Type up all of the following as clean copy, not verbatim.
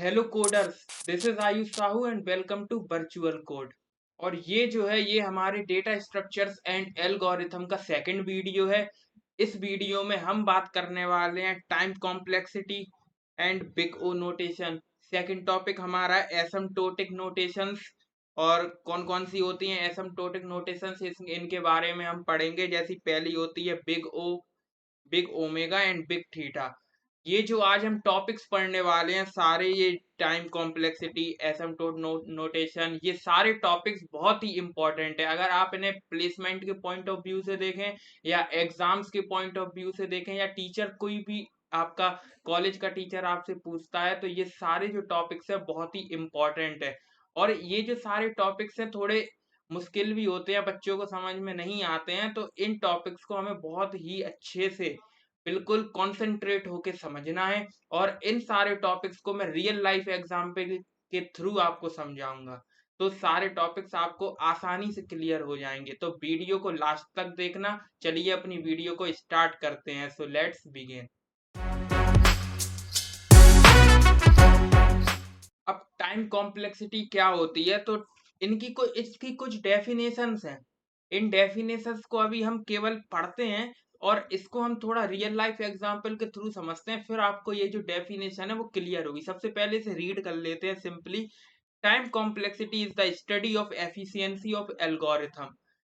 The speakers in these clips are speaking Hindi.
Hello coders. This is Ayush Sahu and welcome to virtual code. और ये जो है ये हमारे डेटा स्ट्रक्चर्स एंड एल्गोरिथम का सेकंड वीडियो है। इस वीडियो में हम बात करने वाले हैं time complexity and big O notation. Second topic हमारा है एसिम्प्टोटिक नोटेशंस। और कौन कौन सी होती हैं एसिम्प्टोटिक नोटेशंस इनके बारे में हम पढ़ेंगे। जैसी पहली होती है big O, big omega and big theta. ये जो आज हम टॉपिक्स पढ़ने वाले हैं सारे, ये टाइम कॉम्प्लेक्सिटी, एसिम्प्टोट नोटेशन, ये सारे टॉपिक्स बहुत ही इंपॉर्टेंट है। अगर आप इन्हें प्लेसमेंट के पॉइंट ऑफ व्यू से देखें या एग्जाम्स के पॉइंट ऑफ व्यू से देखें या टीचर कोई भी आपका कॉलेज का टीचर आपसे पूछता है तो ये सारे जो टॉपिक्स है बहुत ही इंपॉर्टेंट है। और ये जो सारे टॉपिक्स हैं थोड़े मुश्किल भी होते हैं, बच्चों को समझ में नहीं आते हैं, तो इन टॉपिक्स को हमें बहुत ही अच्छे से बिल्कुल कॉन्सेंट्रेट होके समझना है। और इन सारे टॉपिक्स को मैं रियल लाइफ एग्जाम्पल के थ्रू आपको समझाऊंगा, तो सारे टॉपिक्स आपको आसानी से क्लियर हो जाएंगे। तो वीडियो को लास्ट तक देखना। चलिए अपनी वीडियो को स्टार्ट करते हैं। So let's begin. अब टाइम कॉम्प्लेक्सिटी क्या होती है, तो इसकी कुछ डेफिनेशंस हैं। इन डेफिनेशंस को अभी हम केवल पढ़ते हैं और इसको हम थोड़ा रियल लाइफ एग्जांपल के थ्रू समझते हैं, फिर आपको ये जो डेफिनेशन है वो क्लियर होगी। सबसे पहले इसे रीड कर लेते हैं simply. Time complexity is the study of efficiency of algorithm.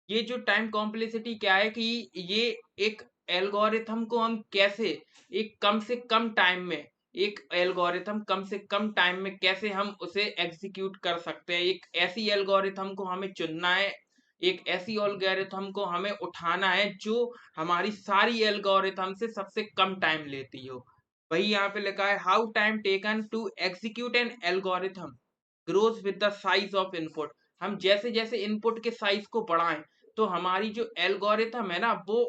ये जो टाइम कॉम्प्लेक्सिटी क्या है कि ये एक एल्गोरिथम को हम कैसे एक कम से कम टाइम में, एक एल्गोरिथम कम से कम टाइम में कैसे हम उसे एग्जीक्यूट कर सकते हैं। एक ऐसी एल्गोरिथम को हमें चुनना है, एक ऐसी एल्गोरिथम को हमें उठाना है जो हमारी सारी एल्गोरिथम से सबसे कम टाइम लेती हो। वही यहाँ पे लिखा है, how time taken to execute an algorithm grows with the size of input. हम जैसे जैसे इनपुट के साइज को बढ़ाएं तो हमारी जो एल्गोरिथम है ना वो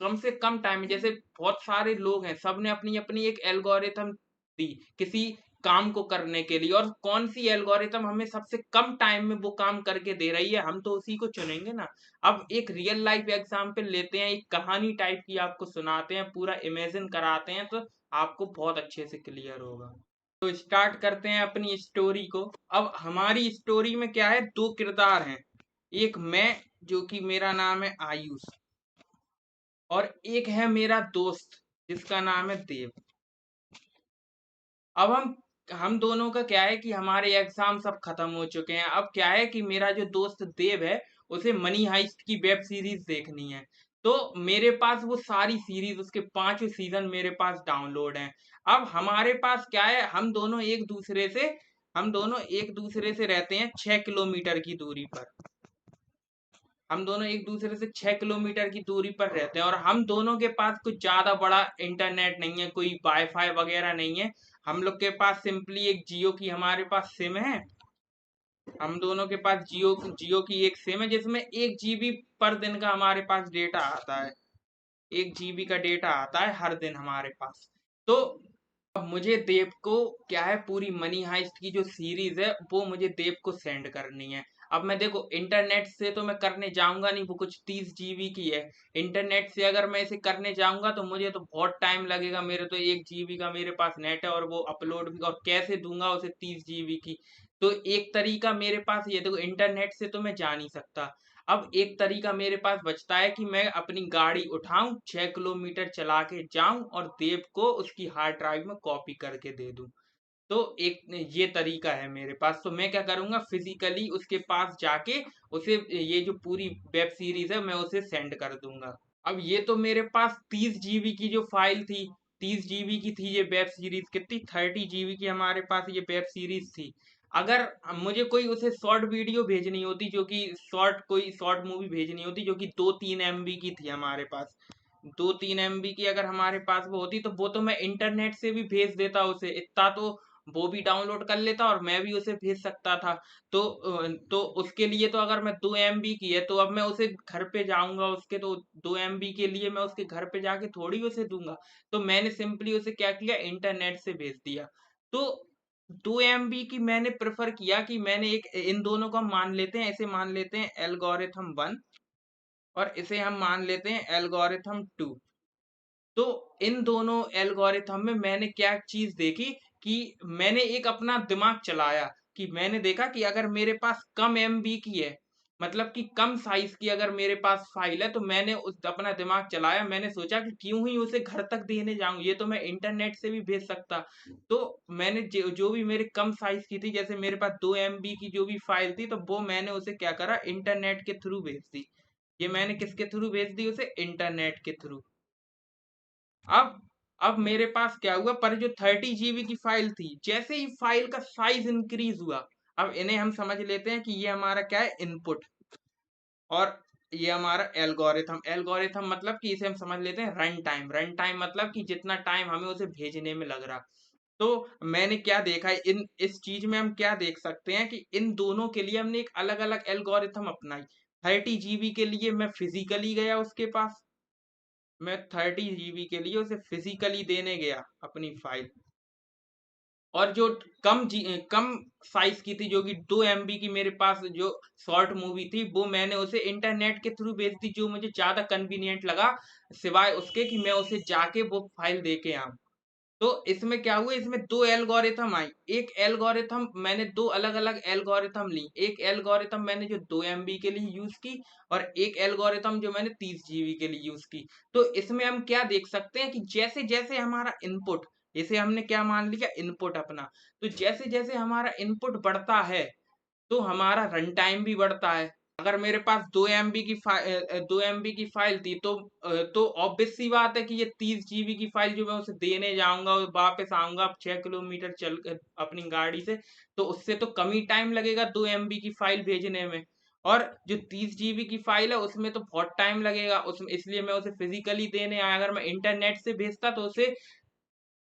कम से कम टाइम में, जैसे बहुत सारे लोग हैं, सबने अपनी अपनी एक एल्गोरिथम दी किसी काम को करने के लिए, और कौन सी एल्गोरिथम हमें सबसे कम टाइम में वो काम करके दे रही है हम तो उसी को चुनेंगे ना। अब एक रियल लाइफ एग्जांपल लेते हैं, एक कहानी टाइप की आपको सुनाते हैं, पूरा इमेजिन कराते हैं, तो आपको बहुत अच्छे से क्लियर होगा। तो स्टार्ट करते हैं अपनी स्टोरी को। अब हमारी स्टोरी में क्या है, दो किरदार हैं। एक मैं, जो कि मेरा नाम है आयुष, और एक है मेरा दोस्त जिसका नाम है देव। अब हम दोनों का क्या है कि हमारे एग्जाम सब खत्म हो चुके हैं। अब क्या है कि मेरा जो दोस्त देव है उसे मनी हाइस्ट की वेब सीरीज देखनी है। तो मेरे पास वो सारी सीरीज, उसके 5 सीजन मेरे पास डाउनलोड हैं। अब हमारे पास क्या है, हम दोनों एक दूसरे से रहते हैं 6 किलोमीटर की दूरी पर। हम दोनों एक दूसरे से 6 किलोमीटर की दूरी पर रहते हैं और हम दोनों के पास कुछ ज्यादा बड़ा इंटरनेट नहीं है, कोई वाईफाई वगैरह नहीं है। हम लोग के पास सिंपली एक जियो की हमारे पास सिम है। हम दोनों के पास जियो जियो की एक सिम है जिसमें 1 GB पर दिन का हमारे पास डेटा आता है। 1 GB का डेटा आता है हर दिन हमारे पास। तो अब मुझे देव को क्या है, पूरी मनी हाइस्ट की जो सीरीज है वो मुझे देव को सेंड करनी है। अब मैं देखो इंटरनेट से तो मैं करने जाऊंगा नहीं, वो कुछ 30 GB की है। इंटरनेट से अगर मैं इसे करने जाऊंगा तो मुझे तो बहुत टाइम लगेगा, मेरे तो 1 GB का मेरे पास नेट है और वो अपलोड भी, और कैसे दूंगा उसे 30 GB की। तो एक तरीका मेरे पास ये, देखो इंटरनेट से तो मैं जा नहीं सकता। अब एक तरीका मेरे पास बचता है कि मैं अपनी गाड़ी उठाऊं, 6 किलोमीटर चला के जाऊं और देव को उसकी हार्ड ड्राइव में कॉपी करके दे दूं। तो एक ये तरीका है मेरे पास। तो मैं क्या करूंगा, फिजिकली उसके पास जाके उसे ये जो पूरी वेब सीरीज है मैं उसे सेंड कर दूंगा। अब ये तो मेरे पास 30 GB की जो फाइल थी, 30 GB की थी ये वेब सीरीज। कितनी, 30 GB की हमारे पास ये वेब सीरीज थी। अगर मुझे कोई उसे शॉर्ट वीडियो भेजनी होती, जो कि कोई शॉर्ट मूवी भेजनी होती जो कि 2-3 MB की थी हमारे पास, 2-3 MB की अगर हमारे पास वो होती तो वो तो मैं इंटरनेट से भी भेज देता उसे, इतना तो वो भी डाउनलोड कर लेता और मैं भी उसे भेज सकता था। तो उसके लिए तो अगर मैं 2 MB की है तो अब मैं उसे घर पे जाऊंगा उसके, तो 2 MB के लिए मैं उसके घर पे जाके थोड़ी उसे दूंगा। तो मैंने सिंपली उसे क्या किया, इंटरनेट से भेज दिया। तो 2 MB की मैंने प्रेफर किया कि मैंने एक, इन दोनों को हम मान लेते हैं, इसे मान लेते हैं एल्गोरिथम 1 और इसे हम मान लेते हैं एल्गोरिथम 2। तो इन दोनों एल्गोरिथम में मैंने क्या चीज देखी कि मैंने एक अपना दिमाग चलाया कि मैंने देखा कि अगर मेरे पास कम एमबी की है, मतलब कि कम साइज की अगर मेरे पास फाइल है, तो मैंने उस अपना दिमाग चलाया, मैंने सोचा कि क्यों ही उसे घर तक देने जाऊं, ये तो मैं इंटरनेट से भी भेज सकता। तो मैंने जो भी मेरे कम साइज की थी, जैसे मेरे पास 2 MB की जो भी फाइल थी, तो वो मैंने उसे क्या करा, इंटरनेट के थ्रू भेज दी। ये मैंने किसके थ्रू भेज दी उसे, इंटरनेट के थ्रू। अब अब मेरे पास क्या हुआ, पर जो 30 GB की फाइल थी, जैसे ही फाइल का साइज इंक्रीज हुआ, अब इन्हें हम समझ लेते हैं कि ये हमारा क्या है, इनपुट, और ये हमारा एल्गोरिथम। एल्गोरिथम मतलब कि इसे हम समझ लेते हैं रन टाइम। रन टाइम मतलब कि जितना टाइम हमें उसे भेजने में लग रहा। तो मैंने क्या देखा है, इन इस चीज में हम क्या देख सकते हैं कि इन दोनों के लिए हमने एक अलग अलग एल्गोरिथम अपनाई। 30 GB के लिए मैं फिजिकली गया उसके पास, मैं 30 GB के लिए उसे फिजिकली देने गया अपनी फाइल। और जो कम साइज की थी, जो कि 2 MB की मेरे पास जो शॉर्ट मूवी थी, वो मैंने उसे इंटरनेट के थ्रू भेज दी, जो मुझे ज्यादा कन्वीनियंट लगा, सिवाय उसके कि मैं उसे जाके वो फाइल दे के आऊं। तो इसमें क्या हुआ, इसमें दो एल्गोरिथम आई। एक एल्गोरिथम मैंने दो अलग अलग एल्गोरिथम ली। एक एल्गोरिथम मैंने जो 2 MB के लिए यूज की, और एक एल्गोरिथम जो मैंने 30 GB के लिए यूज की। तो इसमें हम क्या देख सकते हैं कि जैसे जैसे हमारा इनपुट, इसे हमने क्या मान लिया, इनपुट अपना, तो जैसे जैसे हमारा इनपुट बढ़ता है, तो हमारा रन टाइम भी बढ़ता है। अगर मेरे पास 2 MB की फाइल थी, तो ऑब्वियस सी बात है कि ये 30 GB की फाइल जो मैं उसे देने जाऊंगा और वापस आऊंगा 6 किलोमीटर चल अपनी गाड़ी से, तो उससे तो कम ही टाइम लगेगा 2 MB की फाइल भेजने में। और जो 30 GB की फाइल है उसमें तो बहुत टाइम लगेगा उसमें, इसलिए मैं उसे फिजिकली देने आया। अगर मैं इंटरनेट से भेजता तो उसे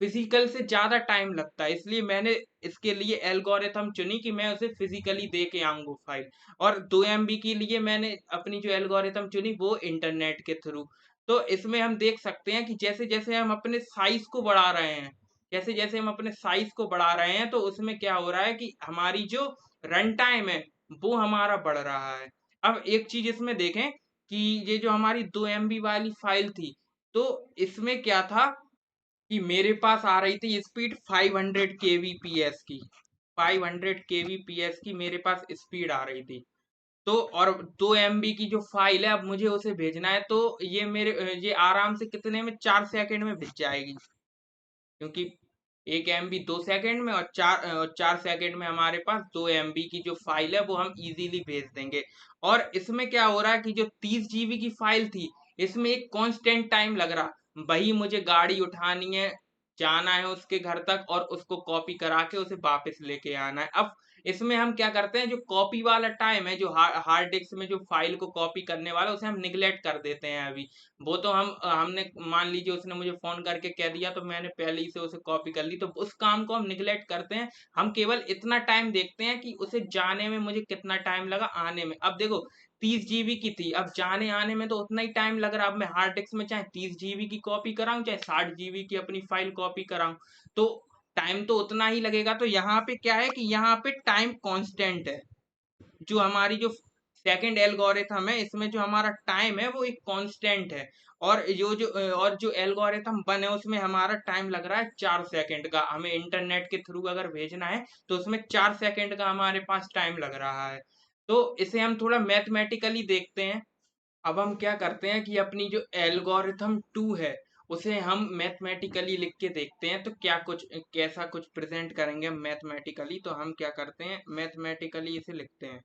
फिजिकल से ज्यादा टाइम लगता है, इसलिए मैंने इसके लिए एल्गोरिथम चुनी कि मैं उसे फिजिकली दे के आऊंगा फाइल। और 2 MB के लिए मैंने अपनी जो एल्गोरिथम चुनी वो इंटरनेट के थ्रू। तो इसमें हम देख सकते हैं कि जैसे जैसे हम अपने साइज को बढ़ा रहे हैं, जैसे जैसे हम अपने साइज को बढ़ा रहे हैं, तो उसमें क्या हो रहा है कि हमारी जो रन टाइम है वो हमारा बढ़ रहा है। अब एक चीज इसमें देखें कि ये जो हमारी 2 MB वाली फाइल थी, तो इसमें क्या था कि मेरे पास आ रही थी स्पीड 500 kbps की, 500 kbps की मेरे पास स्पीड आ रही थी। तो और 2 MB की जो फाइल है, अब मुझे उसे भेजना है, तो ये आराम से कितने में, 4 सेकंड में भेज जाएगी, क्योंकि 1 MB 2 सेकंड में, और 4 सेकंड में हमारे पास 2 MB की जो फाइल है वो हम इजीली भेज देंगे। और इसमें क्या हो रहा है कि जो 30 GB की फाइल थी, इसमें एक कांस्टेंट टाइम लग रहा, वही मुझे गाड़ी उठानी है, जाना है उसके घर तक, और उसको कॉपी करा के उसे वापस लेके आना है। अब इसमें हम क्या करते हैं, जो कॉपी वाला टाइम है, जो हार्ड डिस्क में जो फाइल को कॉपी करने वाला, उसे हम निगलेक्ट कर देते हैं अभी। वो तो हमने मान लीजिए उसने मुझे फोन करके कह दिया, तो मैंने पहले ही से उसे कॉपी कर ली, तो उस काम को हम निगलेक्ट करते हैं। हम केवल इतना टाइम देखते हैं कि उसे जाने में मुझे कितना टाइम लगा, आने में। अब देखो 30 GB की थी, अब जाने आने में तो उतना ही टाइम लग रहा। अब मैं हार्ड डिस्क में चाहे 30 GB की कॉपी कराऊं, चाहे 60 GB की अपनी फाइल कॉपी कराऊं, तो टाइम तो उतना ही लगेगा। तो यहाँ पे क्या है कि यहाँ पे टाइम कांस्टेंट है। जो हमारी जो सेकंड एल्गोरिथम है, इसमें जो हमारा टाइम है वो एक कांस्टेंट है। और जो एल्गोरिथम वन है उसमें हमारा टाइम लग रहा है 4 सेकंड का। हमें इंटरनेट के थ्रू अगर भेजना है, तो उसमें 4 सेकंड का हमारे पास टाइम लग रहा है। तो इसे हम थोड़ा मैथमेटिकली देखते हैं। अब हम क्या करते हैं कि अपनी जो एल्गोरिथम टू है, उसे हम मैथमेटिकली लिख के देखते हैं, तो क्या कुछ कैसा कुछ प्रेजेंट करेंगे हम मैथमेटिकली। तो हम क्या करते हैं, मैथमेटिकली इसे लिखते हैं।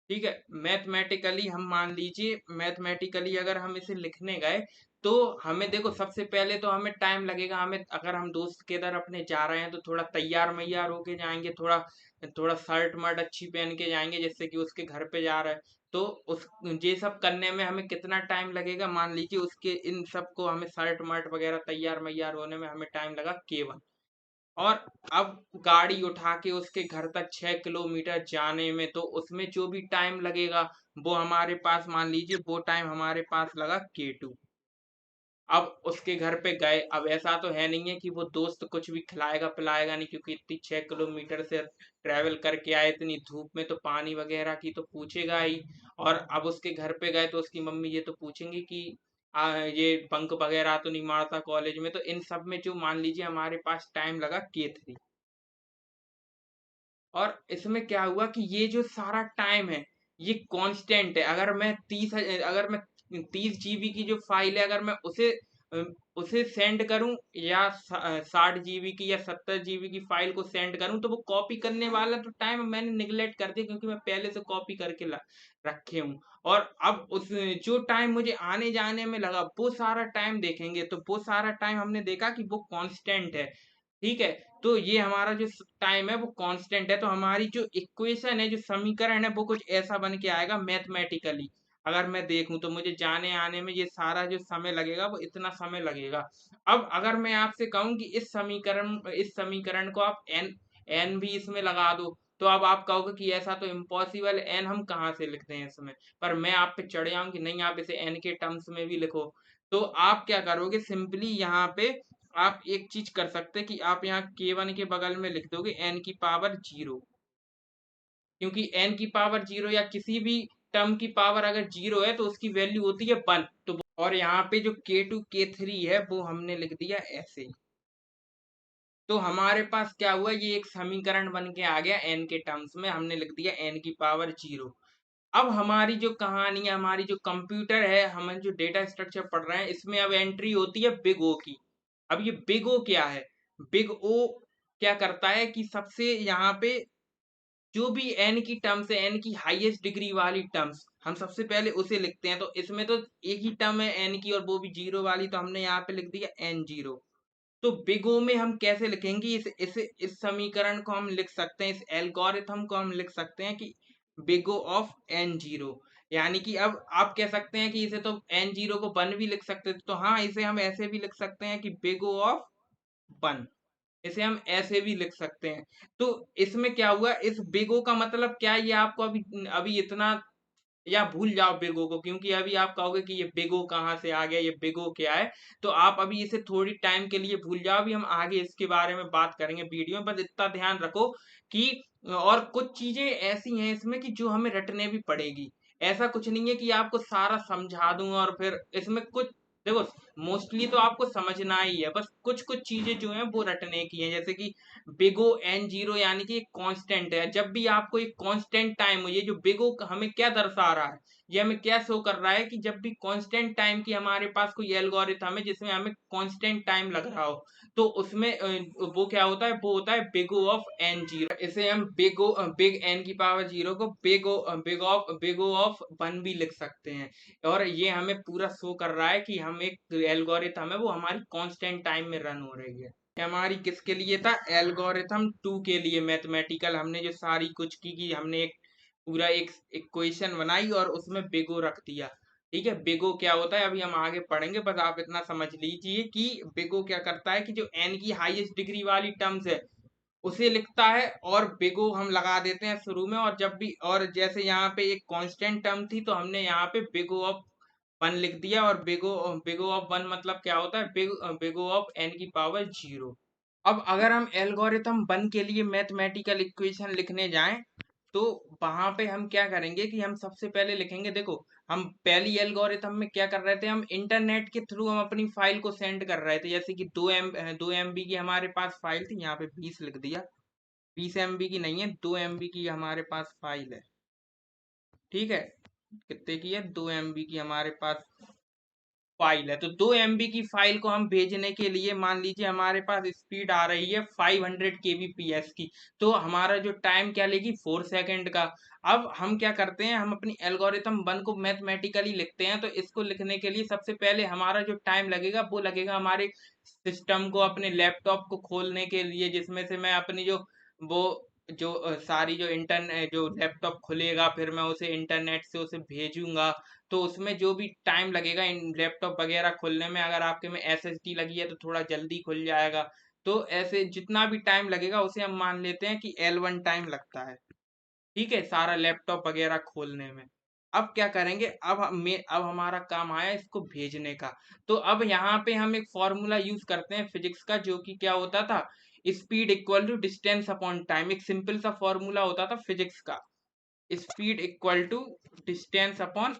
ठीक है, मैथमेटिकली हम मान लीजिए, मैथमेटिकली अगर हम इसे लिखने गए, तो हमें देखो सबसे पहले तो हमें टाइम लगेगा। हमें, अगर हम दोस्त के इधर अपने जा रहे हैं, तो थोड़ा तैयार मैयार होके जाएंगे, थोड़ा थोड़ा शर्ट मर्ट अच्छी पहन के जाएंगे, जिससे कि उसके घर पे जा रहे हैं। तो उस ये सब करने में हमें कितना टाइम लगेगा, मान लीजिए उसके इन सबको हमें शर्ट मर्ट वगैरह तैयार मैयार होने में हमें टाइम लगा केवल। और अब गाड़ी उठा के उसके घर तक 6 किलोमीटर जाने में, तो उसमें जो भी टाइम लगेगा, वो हमारे पास मान लीजिए वो टाइम हमारे पास लगा K2। अब उसके घर पे गए, अब ऐसा तो है नहीं है कि वो दोस्त कुछ भी खिलाएगा पिलाएगा नहीं, क्योंकि इतनी 6 किलोमीटर से ट्रेवल करके आए, इतनी धूप में, तो पानी वगैरह की तो पूछेगा ही। और अब उसके घर पे गए तो उसकी मम्मी ये तो पूछेंगी कि ये बंक वगैरह तो नहीं मारता कॉलेज में, तो इन सब में जो मान लीजिए हमारे पास टाइम लगा K3। और इसमें क्या हुआ कि ये जो सारा टाइम है ये कांस्टेंट है। अगर मैं 30 GB की जो फाइल है, अगर मैं अ, उसे सेंड करूं, या 60 GB की या 70 GB की फाइल को सेंड करूं, तो वो कॉपी करने वाला तो टाइम मैंने निगलेक्ट कर दिया, क्योंकि मैं पहले से कॉपी करके रखे हूँ। और अब उस जो टाइम मुझे आने जाने में लगा वो सारा टाइम देखेंगे, तो वो सारा टाइम हमने देखा कि वो कांस्टेंट है। ठीक है, तो ये हमारा जो टाइम है वो कांस्टेंट है, तो हमारी जो इक्वेशन है, जो समीकरण है, वो कुछ ऐसा बन के आएगा मैथमेटिकली। अगर मैं देखूं तो मुझे जाने आने में ये सारा जो समय लगेगा वो इतना समय लगेगा। अब अगर मैं आपसे कहूं कि इस समीकरण को आप एन एन भी इसमें लगा दो, तो अब आप कहोगे कि ऐसा तो इम्पॉसिबल, एन हम कहाँ से लिखते हैं इसमें। पर मैं आप पे चढ़ जाऊं कि नहीं, आप इसे एन के टर्म्स में भी लिखो। तो आप क्या करोगे, सिंपली यहाँ पे आप एक चीज कर सकते हैं कि आप यहाँ K1 के बगल में लिख दोगे n⁻0। क्योंकि n⁻0 या किसी भी टर्म की पावर अगर 0 है तो उसकी वैल्यू होती है 1। और यहाँ पे जो K2 K3 है वो हमने लिख दिया ऐसे। तो हमारे पास क्या हुआ, ये एक समीकरण बन के आ गया n के टर्म्स में, हमने लिख दिया n⁻0। अब हमारी जो कहानी है, हमारी जो कंप्यूटर है, हम जो डेटा स्ट्रक्चर पढ़ रहे हैं, इसमें अब एंट्री होती है बिग ओ की। अब ये बिग ओ क्या है, बिग ओ क्या करता है कि सबसे यहाँ पे जो भी एन की टर्म्स है, एन की हाईएस्ट डिग्री वाली टर्म्स, हम सबसे पहले उसे लिखते हैं। तो इसमें तो एक ही टर्म है एन की, और वो भी 0 वाली, तो हमने यहाँ पे लिख दिया n0। तो बिग ओ में हम कैसे लिखेंगे, इस समीकरण को हम लिख सकते हैं, इस एल्गोरिथम को हम लिख सकते हैं कि बिग ओ ऑफ n0। यानी कि अब आप कह सकते हैं कि इसे तो n0 को 1 भी लिख सकते थे, तो हाँ, इसे हम ऐसे भी लिख सकते हैं कि बिग ओ ऑफ 1। इसे हम ऐसे भी लिख सकते हैं। तो इसमें क्या हुआ, इस बिग ओ का मतलब क्या है, ये आपको अभी अभी इतना, या भूल जाओ बिगो को, क्योंकि अभी आप कहोगे कि ये बिगो कहाँ से आ गया, ये बिगो क्या है। तो आप अभी इसे थोड़ी टाइम के लिए भूल जाओ, अभी हम आगे इसके बारे में बात करेंगे वीडियो में। बस इतना ध्यान रखो कि और कुछ चीजें ऐसी हैं इसमें कि जो हमें रटने भी पड़ेगी। ऐसा कुछ नहीं है कि आपको सारा समझा दूं, और फिर इसमें कुछ, देखो, मोस्टली तो आपको समझना ही है, बस कुछ कुछ चीजें जो हैं वो रटने की हैं। जैसे कि बिगो n0 यानी कि एक कांस्टेंट है। जब भी आपको एक कांस्टेंट टाइम हो, ये जो बिगो हमें क्या दर्शा रहा है, ये हमें क्या शो कर रहा है कि जब भी कांस्टेंट टाइम की हमारे पास कोई एल्गोरिथम है जिसमें हमें कांस्टेंट टाइम लग रहा हो, तो उसमें वो क्या होता है, वो होता है बिगो ऑफ n0। इसे हम बिग n⁻0 को बिगो ऑफ 1 भी लिख सकते हैं। और ये हमें पूरा शो कर रहा है कि हम एक एल्गोरिथम है वो हमारी कांस्टेंट टाइम में रन हो रही है। ये हमारी किसके लिए था, एल्गोरिथम 2 के लिए, मैथमेटिकल। हमने जो सारी कुछ की कि हमने एक पूरा एक इक्वेशन बनाई और उसमें बिगो रख दिया। ठीक है, बिगो क्या होता है अभी हम आगे पढ़ेंगे, बस आप इतना समझ लीजिए कि बिगो क्या करता है कि जो एन की हाईएस्ट डिग्री वाली टर्म्स है उसे लिखता है, और बिगो हम लगा देते हैं शुरू में। और जब भी, और जैसे यहाँ पे एक कांस्टेंट टर्म थी तो हमने यहाँ पे बिगो ऑफ 1 लिख दिया। और बिगो ऑफ 1 मतलब क्या होता है, बिगो ऑफ n⁻0। अब अगर हम एल्गोरिथम 1 के लिए मैथमेटिकल इक्वेशन लिखने जाएं, तो वहां पे हम क्या करेंगे कि हम सबसे पहले लिखेंगे, देखो, हम पहली एल्गोरिथम में क्या कर रहे थे, हम इंटरनेट के थ्रू हम अपनी फाइल को सेंड कर रहे थे। जैसे कि 2 MB की हमारे पास फाइल थी, यहाँ पे 20 लिख दिया। 20 MB की नहीं है, 2 MB की हमारे पास फाइल है। ठीक है, कितने की है, 2 MB की हमारे पास फाइल है। तो 2 MB की फाइल को हम भेजने के लिए मान लीजिए हमारे पास स्पीड आ रही है 500 kbps की, तो हमारा जो टाइम क्या लेगी, 4 सेकंड का। अब हम क्या करते हैं, हम अपनी एल्गोरिथम 1 को मैथमेटिकली लिखते हैं। तो इसको लिखने के लिए सबसे पहले हमारा जो टाइम लगेगा वो लगेगा हमारे सिस्टम को, अपने लैपटॉप को खोलने के लिए, जिसमें से मैं अपनी वो जो सारी जो इंटरनेट, जो लैपटॉप खुलेगा, फिर मैं उसे इंटरनेट से उसे भेजूंगा। तो उसमें जो भी टाइम लगेगा इन लैपटॉप वगैरह खुलने में, अगर आपके में एसएसडी लगी है तो थोड़ा जल्दी खुल जाएगा। तो ऐसे जितना भी टाइम लगेगा उसे हम मान लेते हैं कि L1 टाइम लगता है। ठीक है, सारा लैपटॉप वगैरह खोलने में। अब क्या करेंगे, अब हमारा काम आया इसको भेजने का। तो अब यहाँ पे हम एक फॉर्मूला यूज करते हैं फिजिक्स का, जो कि क्या होता था, speed equal to distance upon time. एक सिंपल सा फॉर्मूला होता था फिजिक्स का, speed equal to distance upon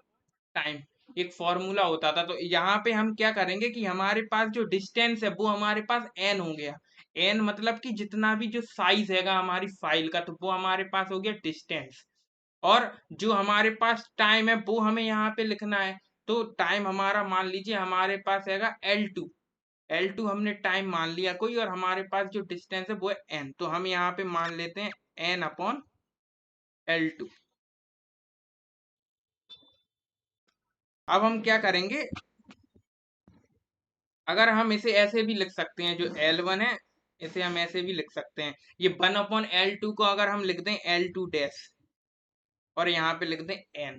time. एक फॉर्मूला होता था। तो यहाँ पे हम क्या करेंगे कि हमारे पास जो डिस्टेंस है वो हमारे पास एन हो गया। एन मतलब कि जितना भी जो साइज हैगा हमारी फाइल का, तो वो हमारे पास हो गया डिस्टेंस। और जो हमारे पास टाइम है वो हमें यहाँ पे लिखना है। तो टाइम हमारा मान लीजिए हमारे पास हैगा L2। L2 हमने टाइम मान लिया कोई, और हमारे पास जो डिस्टेंस है वो है n। तो हम यहाँ पे मान लेते हैं n/L2। अब हम क्या करेंगे, अगर हम इसे ऐसे भी लिख सकते हैं, जो L1 है इसे हम ऐसे भी लिख सकते हैं। ये 1/L2 को अगर हम लिख दें L2 डैश, और यहाँ पे लिख दें n,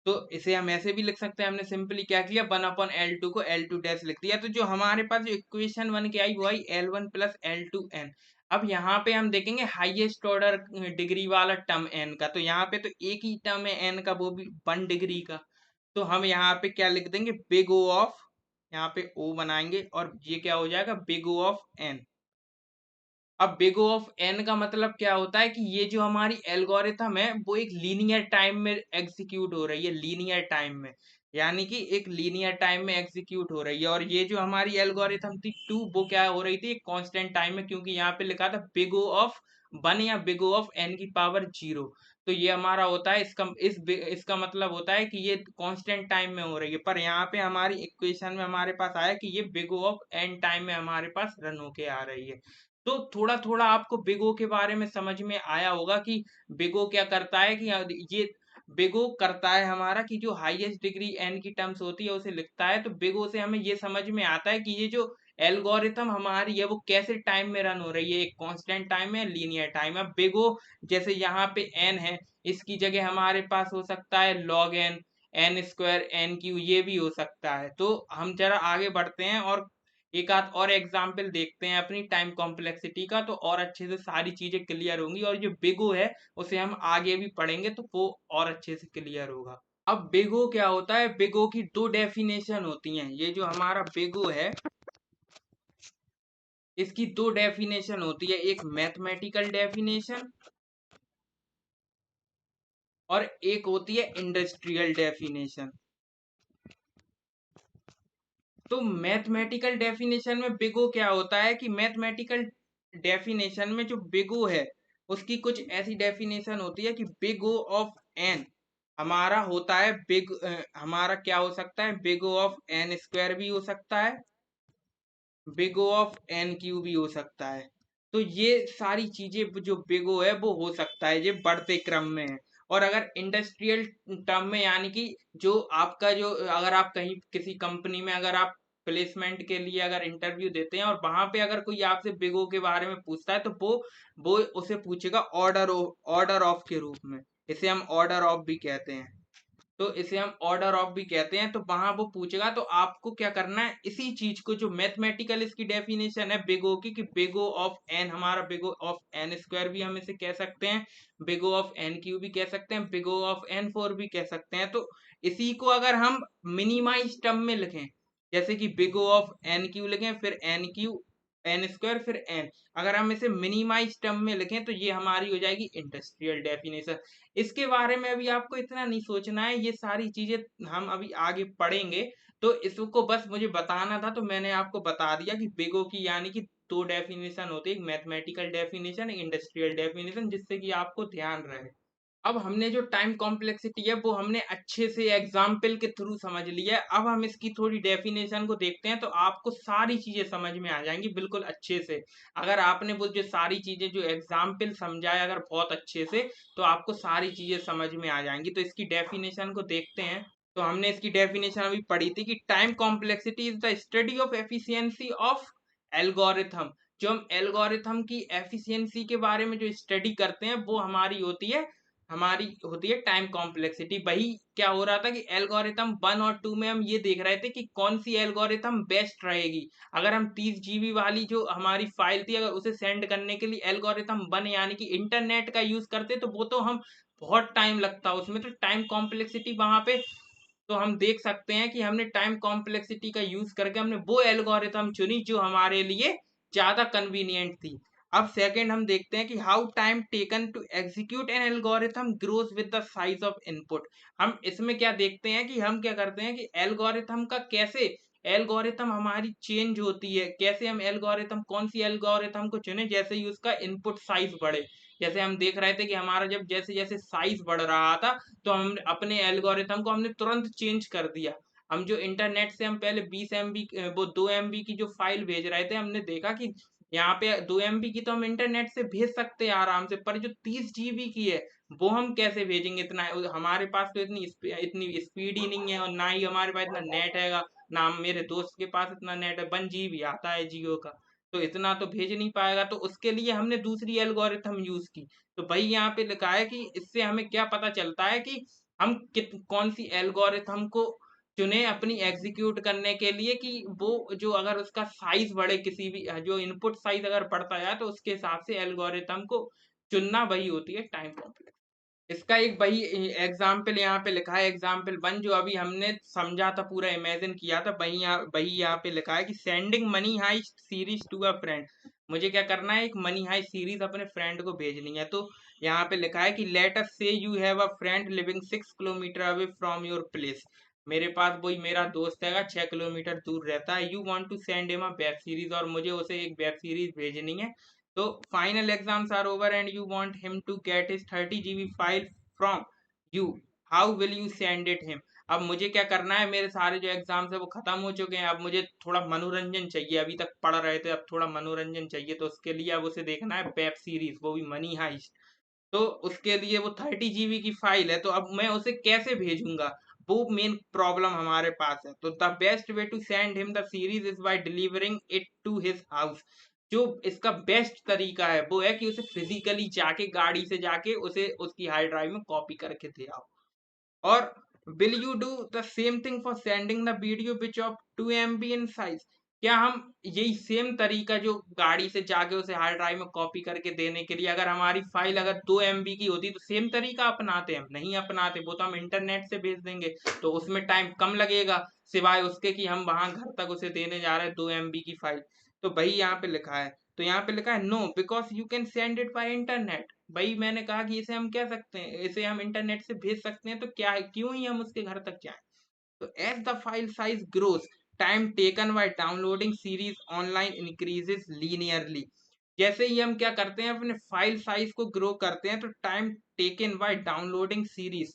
तो इसे हम ऐसे भी लिख सकते हैं। हमने सिंपली क्या किया, 1/L2 को L2 डैश लिख दिया। तो जो हमारे पास जो इक्वेशन बन के आई वो आई L1 प्लस L2n। अब यहाँ पे हम देखेंगे हाईएस्ट ऑर्डर डिग्री वाला टर्म n का। तो यहाँ पे तो एक ही टर्म है n का, वो भी 1 डिग्री का। तो हम यहाँ पे क्या लिख देंगे, बिग O ऑफ, यहाँ पे O बनाएंगे और ये क्या हो जाएगा, बिग O ऑफ n। अब बिग O ऑफ n का मतलब क्या होता है कि ये जो हमारी एल्गोरिथम है वो एक लीनियर टाइम में एग्जीक्यूट हो रही है, लीनियर टाइम में, यानी कि एक लीनियर टाइम में एग्जीक्यूट हो रही है। और ये जो हमारी एल्गोरिथम थी 2, वो क्या हो रही थी, एक कांस्टेंट टाइम में, क्योंकि यहाँ पे लिखा था बिग O ऑफ 1 या बिग O ऑफ n की पावर 0। तो ये हमारा होता है, इसका मतलब होता है कि ये कांस्टेंट टाइम में हो रही है। पर यहाँ पे हमारी इक्वेशन में हमारे पास आया कि ये big O of n time में हमारे पास रन होके आ रही है। तो थोड़ा थोड़ा आपको बिगो के बारे में समझ में आया होगा कि बिगो क्या करता है, कि ये बिगो करता है हमारा कि जो हाईएस्ट डिग्री एन की टर्म्स होती है उसे लिखता है। तो बिगो से हमें ये समझ में आता है कि ये जो एल्गोरिथम हमारी है वो कैसे टाइम में रन हो रही है, एक कांस्टेंट टाइम है, लीनियर टाइम है। बिगो जैसे यहाँ पे एन है, इसकी जगह हमारे पास हो सकता है log n, n square n cube, ये भी हो सकता है। तो हम जरा आगे बढ़ते हैं और एक आध और एग्जाम्पल देखते हैं अपनी टाइम कॉम्प्लेक्सिटी का, तो और अच्छे से सारी चीजें क्लियर होंगी। और जो बिगो है उसे हम आगे भी पढ़ेंगे तो वो और अच्छे से क्लियर होगा। अब बिगो क्या होता है, बिगो की दो डेफिनेशन होती हैं। ये जो हमारा बिगो है इसकी दो डेफिनेशन होती है, एक मैथमेटिकल डेफिनेशन और एक होती है इंडस्ट्रियल डेफिनेशन। तो मैथमेटिकल डेफिनेशन में बिगो क्या होता है कि मैथमेटिकल डेफिनेशन में जो बिगो है उसकी कुछ ऐसी डेफिनेशन होती है कि बिग ओ ऑफ एन हमारा होता है हमारा क्या हो सकता है, big O of n square भी हो सकता है, big O of n cube भी हो सकता है। तो ये सारी चीजें जो बिग ओ है वो हो सकता है, ये बढ़ते क्रम में है। और अगर इंडस्ट्रियल टर्म में, यानी कि जो आपका जो, अगर आप कहीं किसी कंपनी में अगर आप प्लेसमेंट के लिए अगर इंटरव्यू देते हैं और वहां पे अगर कोई आपसे बिग ओ के बारे में पूछता है तो वो उसे पूछेगा ऑर्डर ऑफ के रूप में। इसे हम ऑर्डर ऑफ भी कहते हैं। तो इसे हम ऑर्डर ऑफ भी कहते हैं। तो वहां वो पूछेगा तो आपको क्या करना है, इसी चीज को जो मैथमेटिकल इसकी डेफिनेशन है बिग ओ की, कि बिग ओ ऑफ एन, हमारा big O of n square भी हम इसे कह सकते हैं, big O of n cube भी कह सकते हैं, big O of n four भी कह सकते हैं। तो इसी को अगर हम मिनिमाइज टर्म में लिखें, जैसे कि big O of n cube लिखें, फिर एन क्यू एन स्क्वायर फिर एन, अगर हम इसे मिनिमाइज टर्म में लिखें तो ये हमारी हो जाएगी इंडस्ट्रियल डेफिनेशन। इसके बारे में अभी आपको इतना नहीं सोचना है, ये सारी चीजें हम अभी आगे पढ़ेंगे। तो इसको बस मुझे बताना था, तो मैंने आपको बता दिया कि बिगो की यानी कि दो डेफिनेशन होती है, एक मैथमेटिकल डेफिनेशन, एक इंडस्ट्रियल डेफिनेशन, जिससे कि आपको ध्यान रहे। अब हमने जो टाइम कॉम्प्लेक्सिटी है वो हमने अच्छे से एग्जाम्पल के थ्रू समझ लिया है। अब हम इसकी थोड़ी डेफिनेशन को देखते हैं तो आपको सारी चीजें समझ में आ जाएंगी बिल्कुल अच्छे से। अगर आपने वो जो सारी चीजें जो एग्जाम्पल समझाए अगर बहुत अच्छे से, तो आपको सारी चीजें समझ में आ जाएंगी। तो इसकी डेफिनेशन को देखते हैं। तो हमने इसकी डेफिनेशन अभी पढ़ी थी कि time complexity is the study of efficiency of algorithm. जो हम एल्गोरिथम की एफिशिएंसी के बारे में जो स्टडी करते हैं वो हमारी होती है टाइम कॉम्प्लेक्सिटी। वही क्या हो रहा था कि एल्गोरिथम 1 और 2 में हम ये देख रहे थे कि कौन सी एल्गोरिथम बेस्ट रहेगी। अगर हम 30 जीबी वाली जो हमारी फाइल थी अगर उसे सेंड करने के लिए एल्गोरिथम 1 यानी कि इंटरनेट का यूज करते तो वो तो हम बहुत टाइम लगता उसमें, तो टाइम कॉम्प्लेक्सिटी वहां पे, तो हम देख सकते हैं कि हमने टाइम कॉम्प्लेक्सिटी का यूज करके हमने वो एल्गोरिथम चुनी जो हमारे लिए ज्यादा कन्वीनियंट थी। अब सेकंड हम देखते हैं कि how time taken to execute an algorithm grows with the size of input. हम इसमें क्या देखते हैं कि हम क्या करते हैं कि एल्गोरिथम का कैसे एल्गोरिथम हमारी चेंज होती है, कैसे हम एल्गोरिथम कौन सी एल्गोरिथम को चुने जैसे ही उसका इनपुट साइज बढ़े। जैसे हम देख रहे थे कि हमारा जब जैसे जैसे साइज बढ़ रहा था तो हम अपने एल्गोरिथम को हमने तुरंत चेंज कर दिया। हम जो इंटरनेट से हम पहले 20 MB वो 2 MB की जो फाइल भेज रहे थे, हमने देखा कि यहाँ पे 2 MB की तो हम इंटरनेट से भेज सकते हैं आराम से, पर जो 30 GB की है वो हम कैसे भेजेंगे? इतना हमारे पास तो इतनी स्पीड ही नहीं है, और ना ही हमारे पास इतना नेट है, ना मेरे दोस्त के पास इतना नेट है। 1 GB आता है जियो का, तो इतना तो भेज नहीं पाएगा। तो उसके लिए हमने दूसरी एल्गोरिथम यूज की। तो भाई यहाँ पे लिखा है कि इससे हमें क्या पता चलता है कि हम कौन सी एल्गोरिथम को चुने अपनी एग्जीक्यूट करने के लिए, कि वो जो अगर उसका साइज बढ़े, किसी भी जो इनपुट साइज अगर बढ़ता है तो उसके हिसाब से एल्गोरिथम को चुनना, वही होती है टाइम कॉम्प्लेक्स। इसका एक वही एग्जाम्पल यहाँ पे लिखा है, एग्जाम्पल 1 जो अभी हमने समझा था, पूरा इमेजिन किया था, वही यहाँ पे लिखा है कि sending money heist series to a friend. मुझे क्या करना है, एक मनी हाइस्ट सीरीज अपने फ्रेंड को भेजनी है। तो यहाँ पे लिखा है कि लेट अस से you have a friend living 6 kilometre away from your place. मेरे पास वही मेरा दोस्त है 6 किलोमीटर दूर रहता है। You want to send him a web series, और मुझे उसे एक वेब सीरीज भेजनी है। तो final exams are over and you want him to get his 30 GB file from you. How will you send it him? अब मुझे क्या करना है, मेरे सारे जो एग्जाम्स है वो खत्म हो चुके हैं, अब मुझे थोड़ा मनोरंजन चाहिए। अभी तक पढ़ रहे थे, अब थोड़ा मनोरंजन चाहिए, तो उसके लिए अब उसे देखना है वेब सीरीज, वो भी मनी हाइस्ट। तो उसके लिए वो 30 GB की फाइल है, तो अब मैं उसे कैसे भेजूंगा? वो मेन प्रॉब्लम हमारे पास है। तो the best way to send him the series is by delivering it to his house. जो इसका बेस्ट तरीका है वो है कि उसे फिजिकली जाके, गाड़ी से जाके उसे उसकी हार्ड ड्राइव में कॉपी करके दे आओ। और will you do the same thing for sending the video which of 2 MB in size? क्या हम यही सेम तरीका जो गाड़ी से जाके उसे हार्ड ड्राइव में कॉपी करके देने के लिए, अगर हमारी फाइल अगर 2 MB की होती तो सेम तरीका अपनाते? हम नहीं अपनाते, वो तो हम इंटरनेट से भेज देंगे, तो उसमें टाइम कम लगेगा, सिवाय उसके कि हम वहां घर तक उसे देने जा रहे हैं 2 MB की फाइल। तो भाई यहाँ पे लिखा है, तो यहाँ पे लिखा है no because you can send it by internet. भाई मैंने कहा कि इसे हम कह सकते हैं, इसे हम इंटरनेट से भेज सकते हैं, तो क्या है, क्यों ही हम उसके घर तक जाएं? तो as the file size grows, time taken by downloading series online increases linearly. जैसे ही हम क्या करते हैं, अपने फाइल साइज को ग्रो करते हैं, तो time taken by downloading series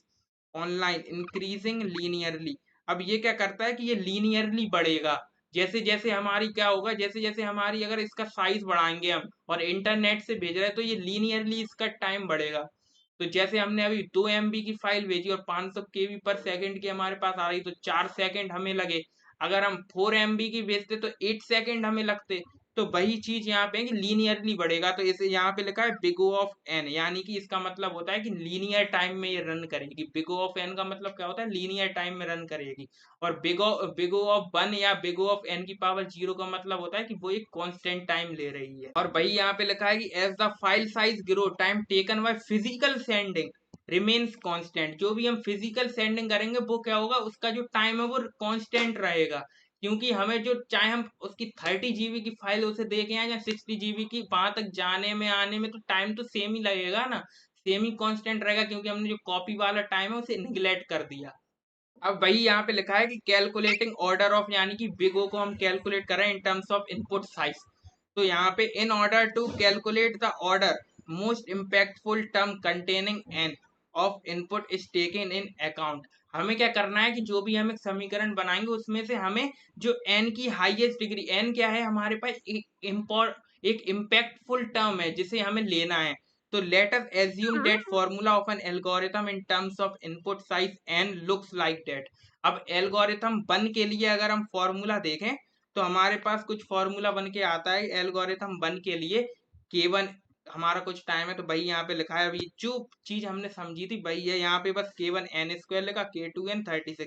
online increasing linearly. अब ये क्या करता है कि ये लीनियरली बढ़ेगा। जैसे जैसे हमारी क्या होगा, जैसे जैसे हमारी अगर इसका साइज बढ़ाएंगे हम और इंटरनेट से भेज रहे हैं, तो ये लीनियरली इसका टाइम बढ़ेगा। तो जैसे हमने अभी 2 MB की फाइल भेजी और 500 KB पर सेकंड की हमारे पास आ रही, तो 4 सेकंड हमें लगे। अगर हम 4 MB की भेजते तो 8 सेकंड हमें लगते। तो वही चीज यहाँ पे है कि लीनियरली बढ़ेगा। तो इसे यहाँ पे लिखा है बिग O ऑफ एन, यानी कि इसका मतलब होता है कि लीनियर टाइम में ये रन करेगी। बिग O ऑफ एन का मतलब क्या होता है, लीनियर टाइम में रन करेगी। और बिग O ऑफ 1 या बिग O ऑफ एन की पावर 0 का मतलब होता है कि वो एक कांस्टेंट टाइम ले रही है। और वही यहाँ पे लिखा है कि as the file size grow, time taken by physical sending remains constant. जो भी हम फिजिकल सेंडिंग करेंगे वो क्या होगा, उसका जो टाइम है वो कांस्टेंट रहेगा। क्योंकि हमें जो, चाहे हम उसकी 30 GB की फाइल उसे दे के आए या 60 GB की, वहां तक जाने में आने में तो टाइम तो सेम ही लगेगा ना, सेम ही कांस्टेंट रहेगा, क्योंकि हमने जो कॉपी वाला टाइम है उसे निगलेक्ट कर दिया। अब वही यहाँ पे लिखा है कि कैलकुलेटिंग ऑर्डर ऑफ, यानी कि बिग O को हम कैलकुलेट कर रहे हैं in terms of input size. तो यहाँ पे in order to calculate the order most impactful term containing n of input is taken in account. हमें क्या करना है कि जो भी हम एक समीकरण बनाएंगे उसमें से हमें जो एन की हाईएस्ट डिग्री, एन क्या है हमारे पास, एक इम्पैक्टफुल टर्म है जिसे हमें लेना है। तो let us assume that formula of an algorithm in terms of input size n looks like that। अब एल्गोरिथम बन के लिए अगर हम फॉर्मूला देखें तो हमारे पास कुछ फॉर्मूला बन के आता है एल्गोरिथम बन के लिए। केवन हमारा कुछ टाइम है, तो भाई यहाँ पे लिखा है, अभी जो चीज हमने समझी थी वही है यहाँ पे, बस K1 n² लिखा, K2 n 36।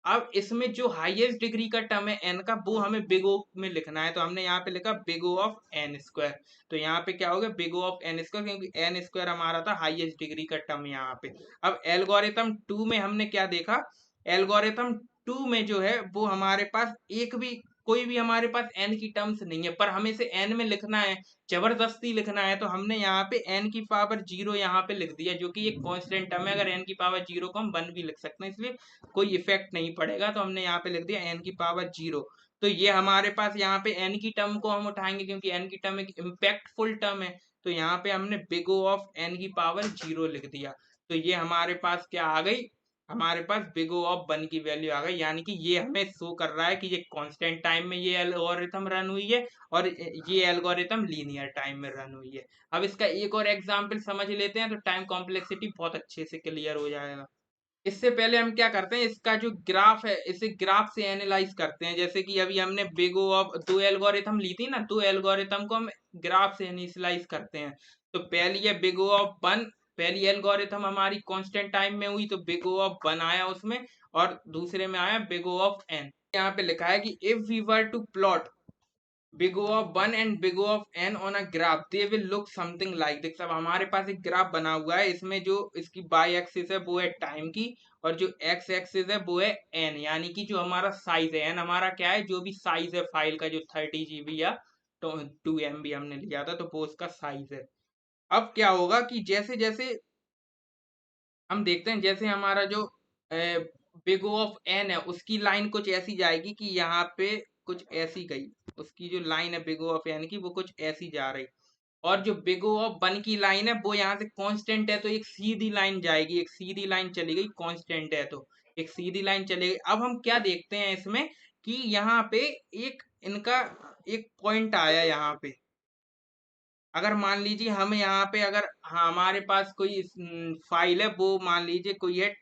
अब इसमें जो हाईएस्ट डिग्री का टर्म है n का, वो हमें बिग O में लिखना है, तो हमने यहाँ पे लिखा बिग O ऑफ n²। तो यहाँ पे क्या हो गया, बिग O ऑफ n², क्योंकि n² हमारा था हाईएस्ट डिग्री का टर्म यहाँ पे। अब एल्गोरिथम 2 में हमने क्या देखा, एल्गोरिथम 2 में जो है वो हमारे पास एक भी कोई भी हमारे पास n की टर्म्स नहीं है, पर हमें इसे n में लिखना है, जबरदस्ती लिखना है, तो हमने यहाँ पे n की पावर 0 यहाँ पे लिख दिया, जो कि एक कांस्टेंट टर्म है। अगर n की पावर 0 को हम 1 भी लिख सकते हैं, इसलिए कोई इफेक्ट नहीं पड़ेगा, तो हमने यहाँ पे लिख दिया n की पावर 0। तो ये हमारे पास यहाँ पे n की टर्म को हम उठाएंगे, क्योंकि n की टर्म एक इम्पैक्टफुल टर्म है, तो यहाँ पे हमने बिग O ऑफ n की पावर 0 लिख दिया। तो ये हमारे पास क्या आ गई, हमारे पास बिग O ऑफ 1 की वैल्यू आ गई, यानी कि ये हमें शो कर रहा है कि ये कांस्टेंट टाइम में ये एल्गोरिथम रन हुई है और ये एल्गोरिथम लीनियर टाइम में रन हुई है। अब इसका एक और एग्जांपल समझ लेते हैं, तो टाइम कॉम्प्लेक्सिटी बहुत अच्छे से क्लियर हो जाएगा। इससे पहले हम क्या करते हैं, इसका जो ग्राफ है इसे ग्राफ से एनालाइज करते हैं। जैसे कि अभी हमने बिग O ऑफ 2 एल्गोरिथम ली थी ना, 2 एल्गोरिथम को हम ग्राफ से इनिशियलाइज करते हैं। तो पहली है बिग O ऑफ 1, पहली एल्गोरिथम हमारी कांस्टेंट टाइम में हुई, तो बिग O ऑफ 1 आया उसमें, और दूसरे में आया बिग O ऑफ n। यहाँ पे लिखा है कि if we were to plot big O of 1 and big O of n on a graph they will look something like. देख सब हमारे पास एक ग्राफ बना हुआ है, इसमें जो इसकी बाई एक्सिस है वो है टाइम की, और जो एक्स एक्सिस है वो है n, यानी कि जो हमारा साइज है n हमारा क्या है, जो भी साइज है फाइल का, जो 30 GB या तो 2 MB हमने लिया था, तो वो उसका साइज है। अब क्या होगा कि जैसे जैसे हम देखते हैं, जैसे हमारा जो बिग O ऑफ n है उसकी लाइन कुछ ऐसी जाएगी कि यहाँ पे कुछ ऐसी गई, उसकी जो लाइन है बिग O ऑफ n की वो कुछ ऐसी जा रही, और जो बिग O ऑफ 1 की लाइन है वो यहाँ से कांस्टेंट है, तो एक सीधी लाइन जाएगी, एक सीधी लाइन चली गई, कांस्टेंट है तो एक सीधी लाइन चली गई। अब हम क्या देखते हैं इसमें कि यहाँ पे एक इनका एक पॉइंट आया यहाँ पे। अगर मान लीजिए हम यहाँ पे अगर हमारे पास कोई फाइल है, वो मान लीजिए कोई है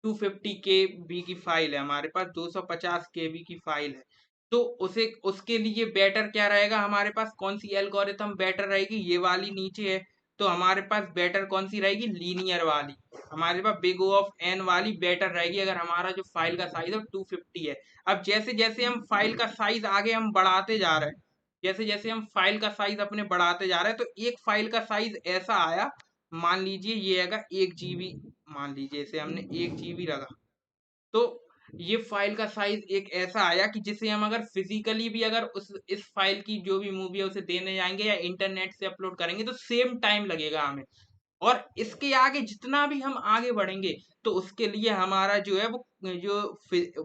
250 KB की फाइल है, हमारे पास 250 KB की फाइल है, तो उसे उसके लिए बेटर क्या रहेगा, हमारे पास कौन सी एल्गोरिथम बेटर रहेगी, ये वाली नीचे है, तो हमारे पास बेटर कौन सी रहेगी, लीनियर वाली। हमारे पास बिग O ऑफ n वाली बेटर रहेगी, अगर हमारा जो फाइल का साइज है 250 है। अब जैसे जैसे हम फाइल का साइज आगे हम बढ़ाते जा रहे हैं, जैसे जैसे हम फाइल का साइज अपने बढ़ाते जा रहे हैं, तो एक फाइल का साइज ऐसा आया, मान लीजिए ये आएगा 1 GB, मान लीजिए इसे हमने 1 GB लगा, तो ये फाइल का साइज एक ऐसा आया कि जिसे हम अगर फिजिकली भी अगर उस इस फाइल की जो भी मूवी है उसे देने जाएंगे या इंटरनेट से अपलोड करेंगे, तो सेम टाइम लगेगा हमें। और इसके आगे जितना भी हम आगे बढ़ेंगे, तो उसके लिए हमारा जो है वो जो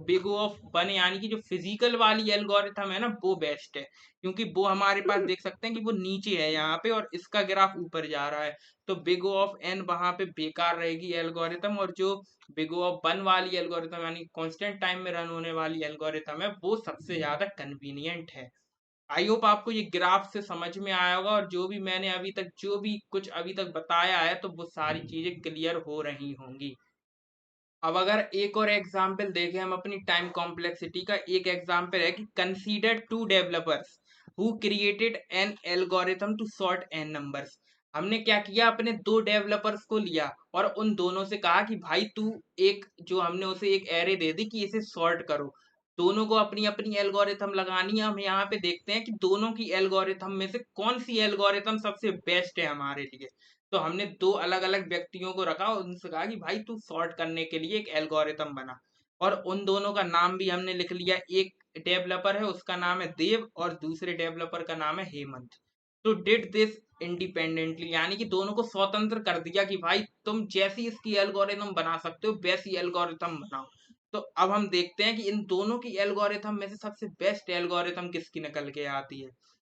बिग O ऑफ 1 यानी कि जो फिजिकल वाली एल्गोरिथम है ना, वो बेस्ट है, क्योंकि वो हमारे पास देख सकते हैं कि वो नीचे है यहाँ पे और इसका ग्राफ ऊपर जा रहा है, तो बिग O ऑफ n वहां पे बेकार रहेगी एल्गोरिथम, और जो बिग O ऑफ 1 वाली एल्गोरिथम यानी कांस्टेंट टाइम में रन होने वाली एल्गोरिथम है, वो सबसे ज्यादा कन्वीनियंट है। आई होप आपको ये ग्राफ से समझ में आया होगा, और जो भी मैंने अभी तक जो भी कुछ अभी तक बताया है, तो वो सारी चीजें क्लियर हो रही होंगी। अब अगर एक और एग्जाम्पल देखें हम अपनी टाइम कॉम्प्लेक्सिटी का, एक एग्जाम्पल है कि consider 2 developers who created an algorithm to sort n numbers. हमने क्या किया, अपने 2 डेवलपर्स को लिया और उन दोनों से कहा कि भाई तू एक, जो हमने उसे एक एरे दे दी कि इसे सॉर्ट करो, दोनों को अपनी अपनी एल्गोरिथम लगानी है। हम यहाँ पे देखते हैं कि दोनों की एल्गोरिथम में से कौन सी एल्गोरिथम सबसे बेस्ट है हमारे लिए। तो हमने 2 अलग अलग व्यक्तियों को रखा और उनसे कहा कि भाई तू सॉर्ट करने के लिए एक एल्गोरिथम बना, और उन दोनों का नाम भी हमने लिख लिया। एक डेवलपर है उसका नाम है देव और दूसरे डेवलपर का नाम है हेमंत। तो डिड दिस इंडिपेंडेंटली, यानी कि दोनों को स्वतंत्र कर दिया कि भाई तुम जैसी इसकी एल्गोरिथम बना सकते हो वैसी एल्गोरिथम बनाओ। तो अब हम देखते हैं कि इन दोनों की एल्गोरिथम में से सबसे बेस्ट एल्गोरिथम किसकी निकल के आती है।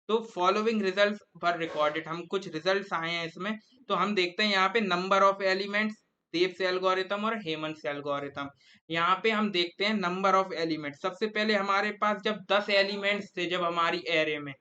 तो फॉलोइंग रिजल्ट्स पर रिकॉर्डेड, हम कुछ रिजल्ट्स आए हैं इसमें। तो हम देखते हैं यहाँ पे नंबर ऑफ एलिमेंट्स, देव से एल्गोरिथम और हेमंत से एल्गोरिथम। यहाँ पे हम देखते हैं नंबर ऑफ एलिमेंट्स, सबसे पहले हमारे पास जब 10 एलिमेंट्स थे जब हमारी एरे में,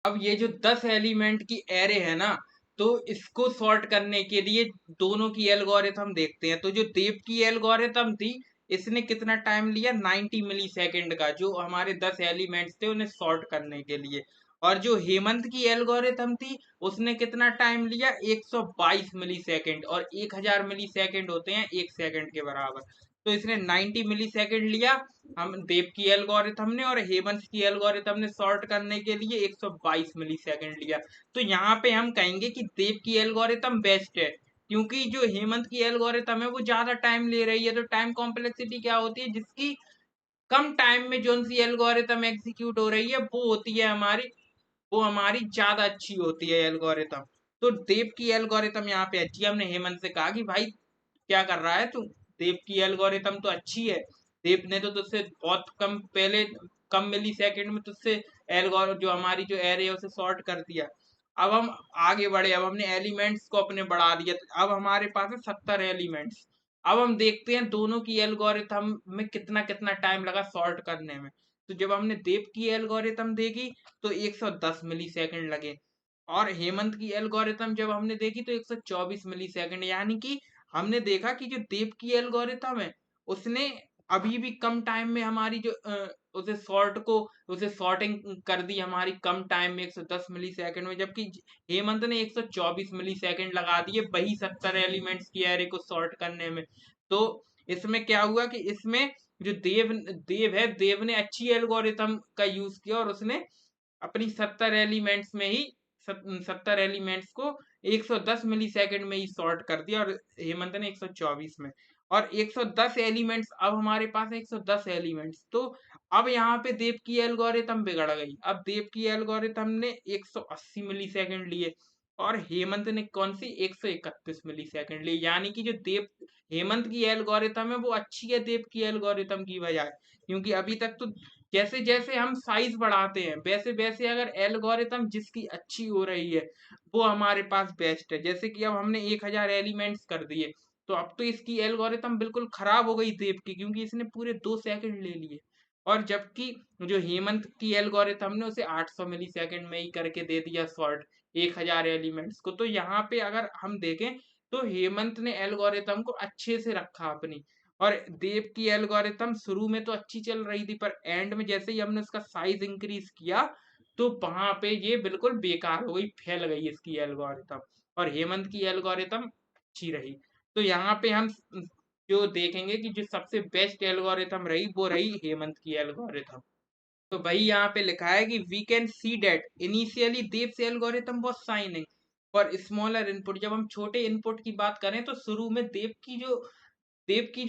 अब ये जो 10 एलिमेंट की एरे है ना, तो इसको सॉर्ट करने के लिए दोनों की एल्गोरिथम देखते हैं। तो जो देव की एल्गोरिथम थी, इसने कितना टाइम लिया, 90 मिली सेकेंड का, जो हमारे 10 एलिमेंट्स थे उन्हें सॉर्ट करने के लिए। और जो हेमंत की एल्गोरिथम थी, उसने कितना टाइम लिया, 122 मिली सेकेंड, और 1000 मिली सेकेंड होते हैं 1 सेकेंड के बराबर। तो इसने 90 मिली सेकेंड लिया हम देव की एल्गोरिथम ने, और हेमंत की एल्गोरिथम ने सॉर्ट करने के लिए 122 मिली सेकेंड लिया। तो यहाँ पे हम कहेंगे कि देव की एल्गोरिथम बेस्ट है, क्योंकि जो हेमंत की एल्गोरिथम है वो ज्यादा टाइम ले रही है। तो टाइम कॉम्प्लेक्सिटी क्या होती है, जिसकी कम टाइम में जो सी एल्गोरिथम एग्जीक्यूट हो रही है वो हमारी ज्यादा अच्छी होती है एल्गोरिथम। तो देव की एल्गोरिथम यहाँ पे अच्छी है। हमने हेमंत से कहा कि भाई क्या कर रहा है तू, देव की एल्गोरिथम तो अच्छी है, देव ने तो तुझसे बहुत कम पहले, कम मिली सेकेंड में तुझसे एल्गोर जो हमारी जो एरे है उसे सॉर्ट कर दिया। अब हम आगे बढ़े, अब हमने एलिमेंट्स को अपने बढ़ा दिया, अब हमारे पास है 70 एलिमेंट्स। अब हम देखते हैं दोनों की एल्गोरिथम में कितना कितना टाइम लगा सॉर्ट करने में। तो जब हमने देव की एल्गोरिथम देखी तो 110 मिली सेकेंड लगे, और हेमंत की एल्गोरिथम जब हमने देखी तो 124 मिली सेकेंड। यानी कि हमने देखा कि जो देव की एल्गोरिथम है उसने अभी भी कम टाइम में हमारी जो उसे सॉर्टिंग कर दी हमारी कम टाइम में 110 मिली सेकेंड में, जबकि हेमंत ने 124 मिली सेकेंड लगा दिए वही 70 एलिमेंट्स की एरे को सॉर्ट करने में। तो इसमें क्या हुआ कि इसमें जो देव है, देव ने अच्छी एल्गोरिथम का यूज किया और उसने अपनी 70 एलिमेंट्स में ही 70 एलिमेंट्स को 110 मिली सेकेंड में ही सॉर्ट कर दिया, और हेमंत ने 124 में। और 110 एलिमेंट्स, अब हमारे पास 110 एलिमेंट्स, तो अब यहाँ पे देव की एल्गोरिथम बिगड़ गई। अब देव की एल्गोरिथम ने 180 मिली सेकेंड लिए और हेमंत ने कौन सी 131 मिली सेकेंड ली। यानी कि जो देव हेमंत की एल्गोरिथम है वो अच्छी है देव की एल्गोरिथम की बजाय, क्योंकि अभी तक तो जैसे जैसे हम साइज बढ़ाते हैं वैसे वैसे अगर एल्गोरिथम जिसकी अच्छी हो रही है वो हमारे पास बेस्ट है। जैसे कि अब हमने 1000 एलिमेंट्स कर दिए, तो अब तो इसकी एल्गोरिथम बिल्कुल खराब हो गई देव की, क्योंकि इसने पूरे 2 सेकंड ले लिए। और जबकि जो हेमंत की एल्गोरिथम ने उसे 800 मिली सेकेंड में ही करके दे दिया सॉर्ट 1000 एलिमेंट्स को। तो यहाँ पे अगर हम देखें तो हेमंत ने एल्गोरिथम को अच्छे से रखा अपनी, और देव की एल्गोरिथम शुरू में तो अच्छी चल रही थी पर एंड में जैसे ही हमने उसका साइज इंक्रीज किया तो वहां पे ये बिल्कुल बेकार हो गई, फैल गई इसकी एल्गोरिथम, और हेमंत की एल्गोरिथम अच्छी रही। तो यहाँ पे हम जो देखेंगे कि जो सबसे बेस्ट एल्गोरिथम रही वो रही हेमंत की एल्गोरिथम। तो भाई यहाँ पे लिखा है कि we can see that initially devs algorithm was shining for smaller input. जब हम छोटे इनपुट की बात करें तो शुरू में देव की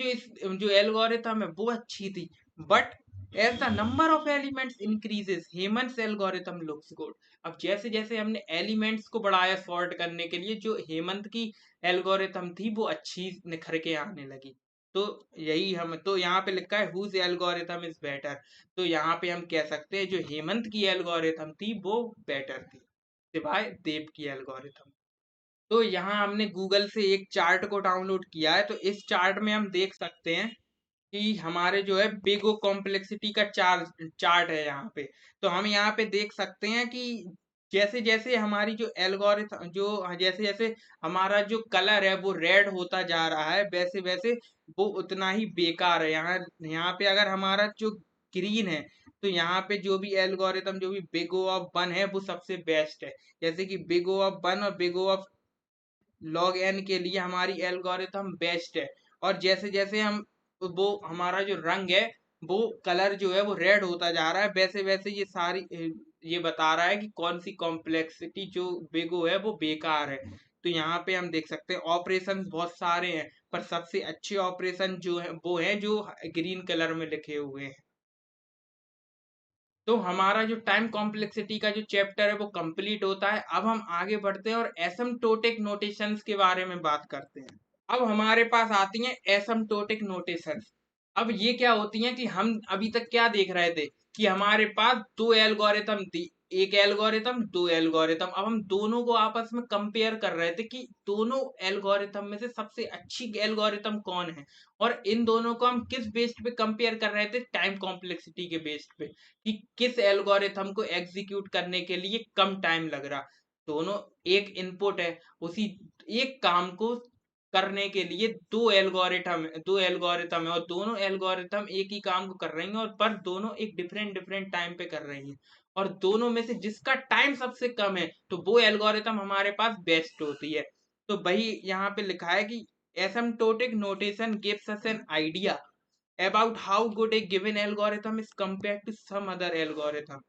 जो एल्गोरिथम है वो अच्छी थी, but as the number of elements increases Hemant algorithm looks good. अब जैसे जैसे हमने एलिमेंट्स को बढ़ाया सॉर्ट करने के लिए, जो हेमंत की एल्गोरिथम थी वो अच्छी निखर के आने लगी। तो यही हम तो यहाँ पे लिखा है हुज एल्गोरिथम इज बेटर। तो यहाँ पे हम कह सकते हैं जो हेमंत की एल्गोरिथम थी वो बेटर थी सिवाय देव की एल्गोरिथम। तो यहाँ हमने गूगल से एक चार्ट को डाउनलोड किया है, तो इस चार्ट में हम देख सकते हैं कि हमारे जो है बिग ओ कॉम्प्लेक्सिटी का चार्ट है यहाँ पे। तो हम यहाँ पे देख सकते हैं कि जैसे जैसे हमारी जो एल्गोरिथम जो जैसे जैसे हमारा जो कलर है वो रेड होता जा रहा है वैसे वैसे वो उतना ही बेकार है। यहाँ यहाँ पे अगर हमारा जो ग्रीन है तो यहाँ पे जो भी एल्गोरिथम जो भी बिग ओ ऑफ 1 है वो सबसे बेस्ट है। जैसे कि बिग ओ ऑफ 1 और big O of log n के लिए हमारी एल्गोरिथम बेस्ट है। और जैसे जैसे हम वो हमारा जो रंग है वो कलर जो है वो रेड होता जा रहा है वैसे वैसे ये बता रहा है कि कौन सी कॉम्प्लेक्सिटी जो बेगो है वो बेकार है। तो यहाँ पे हम देख सकते हैं ऑपरेशन बहुत सारे हैं पर सबसे अच्छे ऑपरेशन जो है वो है जो ग्रीन कलर में लिखे हुए हैं। तो हमारा जो टाइम कॉम्प्लेक्सिटी का जो चैप्टर है वो कंप्लीट होता है। अब हम आगे बढ़ते हैं और एसिम्प्टोटिक नोटेशंस के बारे में बात करते हैं। अब हमारे पास आती हैं एसिम्प्टोटिक नोटेशंस। अब ये क्या होती हैं कि हम अभी तक क्या देख रहे थे कि हमारे पास दो एल्गोरिथम थी, एक एल्गोरिथम दो एल्गोरिथम। अब हम दोनों को आपस में कंपेयर कर रहे थे कि दोनों एल्गोरिथम में से सबसे अच्छी एल्गोरिथम कौन है, और इन दोनों को हम किस बेस्ड पे कंपेयर कर रहे थे, टाइम कॉम्प्लेक्सिटी के बेस्ड पे, कि किस एल्गोरिथम को एग्जीक्यूट करने के लिए कम टाइम लग रहा। दोनों एक इनपुट है, उसी एक काम को करने के लिए दो एल्गोरिथम है और दोनों एल्गोरिथम एक ही काम को कर रही हैं, और पर दोनों एक डिफरेंट डिफरेंट टाइम पे कर रही हैं, और दोनों में से जिसका टाइम सबसे कम है तो वो एल्गोरिथम हमारे पास बेस्ट होती है। तो वही यहाँ पे लिखा है कि asymptotic notation gives us an idea about how good a given algorithm is compared to some other algorithm.